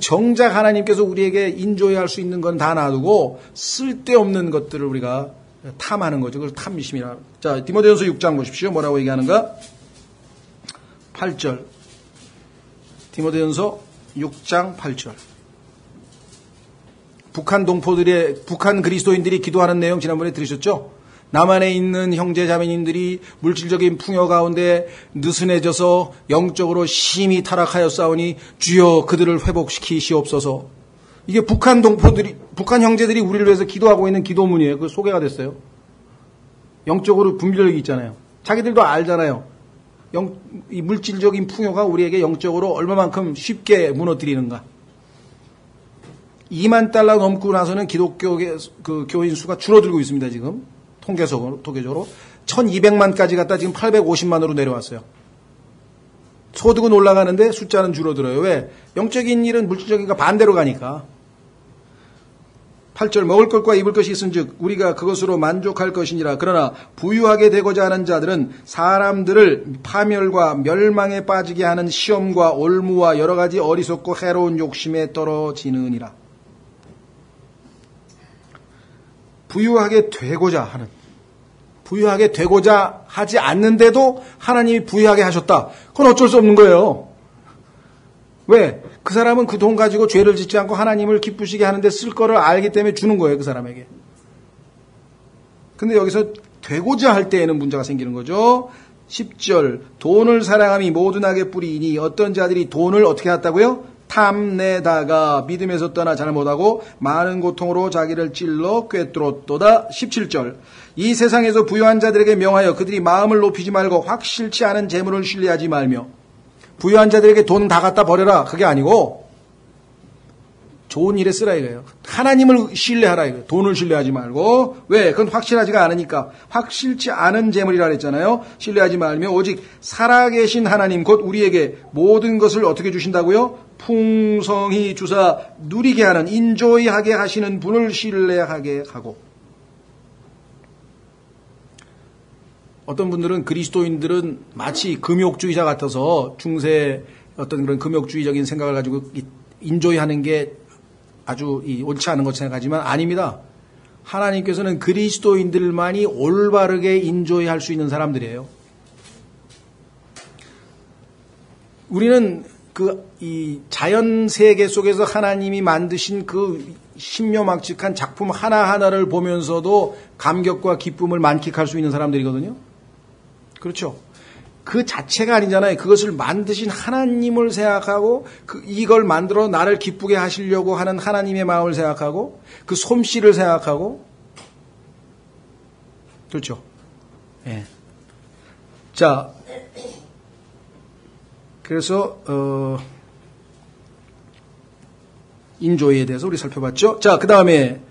정작 하나님께서 우리에게 인조해야 할 수 있는 건 다 놔두고 쓸데없는 것들을 우리가 탐하는 거죠. 그걸 탐심이라. 자, 디모데전서 6장 보십시오. 뭐라고 얘기하는가? 8절. 디모데전서 6장 8절. 북한 그리스도인들이 기도하는 내용 지난번에 들으셨죠? 남한에 있는 형제 자매님들이 물질적인 풍요 가운데 느슨해져서 영적으로 심히 타락하였사오니 주여 그들을 회복시키시옵소서. 이게 북한 동포들이, 북한 형제들이 우리를 위해서 기도하고 있는 기도문이에요. 그 소개가 됐어요. 영적으로 분별력이 있잖아요. 자기들도 알잖아요. 이 물질적인 풍요가 우리에게 영적으로 얼마만큼 쉽게 무너뜨리는가. 2만 달러 넘고 나서는 기독교 그 교인 수가 줄어들고 있습니다. 지금 통계적으로 1200만까지 갔다 지금 850만으로 내려왔어요. 소득은 올라가는데 숫자는 줄어들어요. 왜? 영적인 일은 물질적인가 반대로 가니까. 8절 먹을 것과 입을 것이 있은즉 우리가 그것으로 만족할 것이니라. 그러나 부유하게 되고자 하는 자들은 사람들을 파멸과 멸망에 빠지게 하는 시험과 올무와 여러 가지 어리석고 해로운 욕심에 떨어지느니라. 부유하게 되고자 하지 않는데도 하나님이 부유하게 하셨다. 그건 어쩔 수 없는 거예요. 왜? 그 사람은 그 돈 가지고 죄를 짓지 않고 하나님을 기쁘시게 하는데 쓸 거를 알기 때문에 주는 거예요, 그 사람에게. 근데 여기서 되고자 할 때에는 문제가 생기는 거죠. 10절 돈을 사랑함이 모든 악의 뿌리이니 어떤 자들이 돈을 어떻게 했다고요? 탐내다가 믿음에서 떠나 잘못하고 많은 고통으로 자기를 찔러 꿰뚫었도다. 17절 이 세상에서 부유한 자들에게 명하여 그들이 마음을 높이지 말고 확실치 않은 재물을 신뢰하지 말며. 부유한 자들에게 돈 다 갖다 버려라. 그게 아니고 좋은 일에 쓰라 이거예요. 하나님을 신뢰하라 이거예요. 돈을 신뢰하지 말고. 왜? 그건 확실하지가 않으니까. 확실치 않은 재물이라 그랬잖아요. 신뢰하지 말며 오직 살아계신 하나님 곧 우리에게 모든 것을 어떻게 주신다고요? 풍성히 주사 누리게 하는 인조이하게 하시는 분을 신뢰하게 하고. 어떤 분들은 그리스도인들은 마치 금욕주의자 같아서 중세 어떤 그런 금욕주의적인 생각을 가지고 인조이하는 게 아주 옳지 않은 것 생각하지만 아닙니다. 하나님께서는 그리스도인들만이 올바르게 인조이할 수 있는 사람들이에요. 우리는 이 자연 세계 속에서 하나님이 만드신 그 신묘막측한 작품 하나하나를 보면서도 감격과 기쁨을 만끽할 수 있는 사람들이거든요. 그렇죠. 그 자체가 아니잖아요. 그것을 만드신 하나님을 생각하고 이걸 만들어 나를 기쁘게 하시려고 하는 하나님의 마음을 생각하고 그 솜씨를 생각하고. 그렇죠. 예. 자, 그래서 인조이에 대해서 우리 살펴봤죠. 자, 그 다음에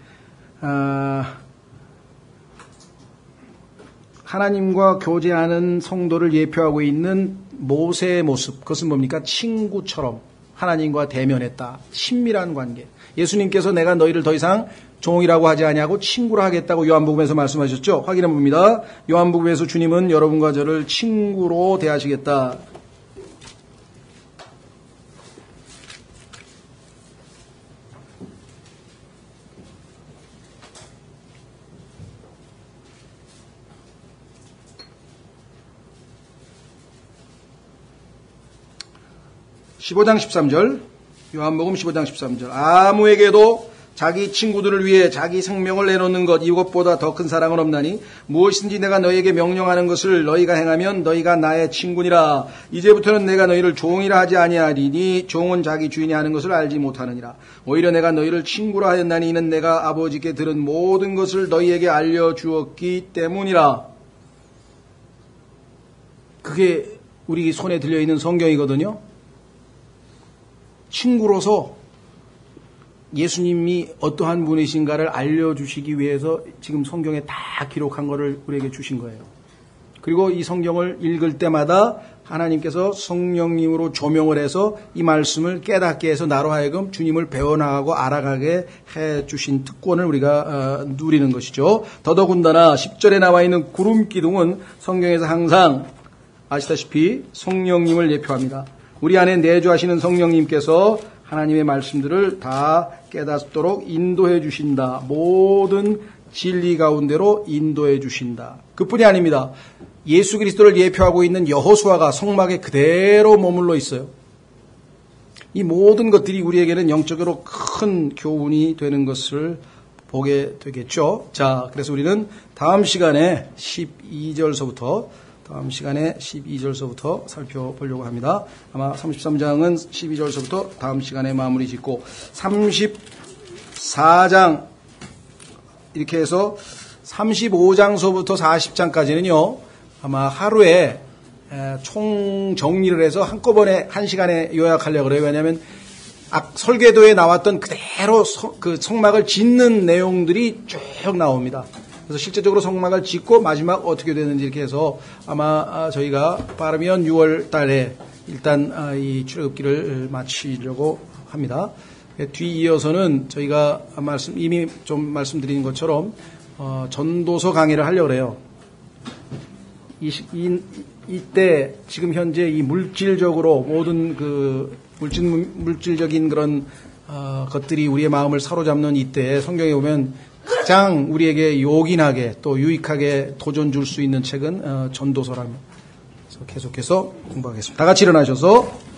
하나님과 교제하는 성도를 예표하고 있는 모세의 모습. 그것은 뭡니까? 친구처럼 하나님과 대면했다. 친밀한 관계. 예수님께서 내가 너희를 더 이상 종이라고 하지 아니하고 친구라 하겠다고 요한복음에서 말씀하셨죠. 확인해 봅니다. 요한복음에서 주님은 여러분과 저를 친구로 대하시겠다. (15장 13절) 요한복음 15장 13절 아무에게도 자기 친구들을 위해 자기 생명을 내놓는 것 이것보다 더 큰 사랑은 없나니 무엇이든지 내가 너희에게 명령하는 것을 너희가 행하면 너희가 나의 친구니라. 이제부터는 내가 너희를 종이라 하지 아니하리니 종은 자기 주인이 하는 것을 알지 못하느니라. 오히려 내가 너희를 친구라 하였나니 이는 내가 아버지께 들은 모든 것을 너희에게 알려주었기 때문이라. 그게 우리 손에 들려있는 성경이거든요. 친구로서 예수님이 어떠한 분이신가를 알려주시기 위해서 지금 성경에 다 기록한 것을 우리에게 주신 거예요. 그리고 이 성경을 읽을 때마다 하나님께서 성령님으로 조명을 해서 이 말씀을 깨닫게 해서 나로 하여금 주님을 배워나가고 알아가게 해주신 특권을 우리가 누리는 것이죠. 더더군다나 10절에 나와 있는 구름 기둥은 성경에서 항상 아시다시피 성령님을 예표합니다. 우리 안에 내주하시는 성령님께서 하나님의 말씀들을 다 깨닫도록 인도해 주신다. 모든 진리 가운데로 인도해 주신다. 그뿐이 아닙니다. 예수 그리스도를 예표하고 있는 여호수아가 성막에 그대로 머물러 있어요. 이 모든 것들이 우리에게는 영적으로 큰 교훈이 되는 것을 보게 되겠죠. 자, 그래서 우리는 다음 시간에 12절서부터 살펴보려고 합니다. 아마 33장은 12절서부터 다음 시간에 마무리 짓고 34장 이렇게 해서 35장서부터 40장까지는요. 아마 하루에 총 정리를 해서 한꺼번에 한 시간에 요약하려고 그래요. 왜냐하면 설계도에 나왔던 그대로 그 성막을 짓는 내용들이 쭉 나옵니다. 그래서 실제적으로 성막을 짓고 마지막 어떻게 되는지 이렇게 해서 아마 저희가 빠르면 6월 달에 일단 이 출애굽기를 마치려고 합니다. 뒤이어서는 저희가 이미 좀 말씀드린 것처럼 전도서 강의를 하려고 해요. 이때 지금 현재 이 물질적으로 모든 그 물질적인 그런 것들이 우리의 마음을 사로잡는 이때 성경에 보면 가장 우리에게 요긴하게 또 유익하게 도전 줄 수 있는 책은 전도서랍니다. 그래서 계속해서 공부하겠습니다. 다 같이 일어나셔서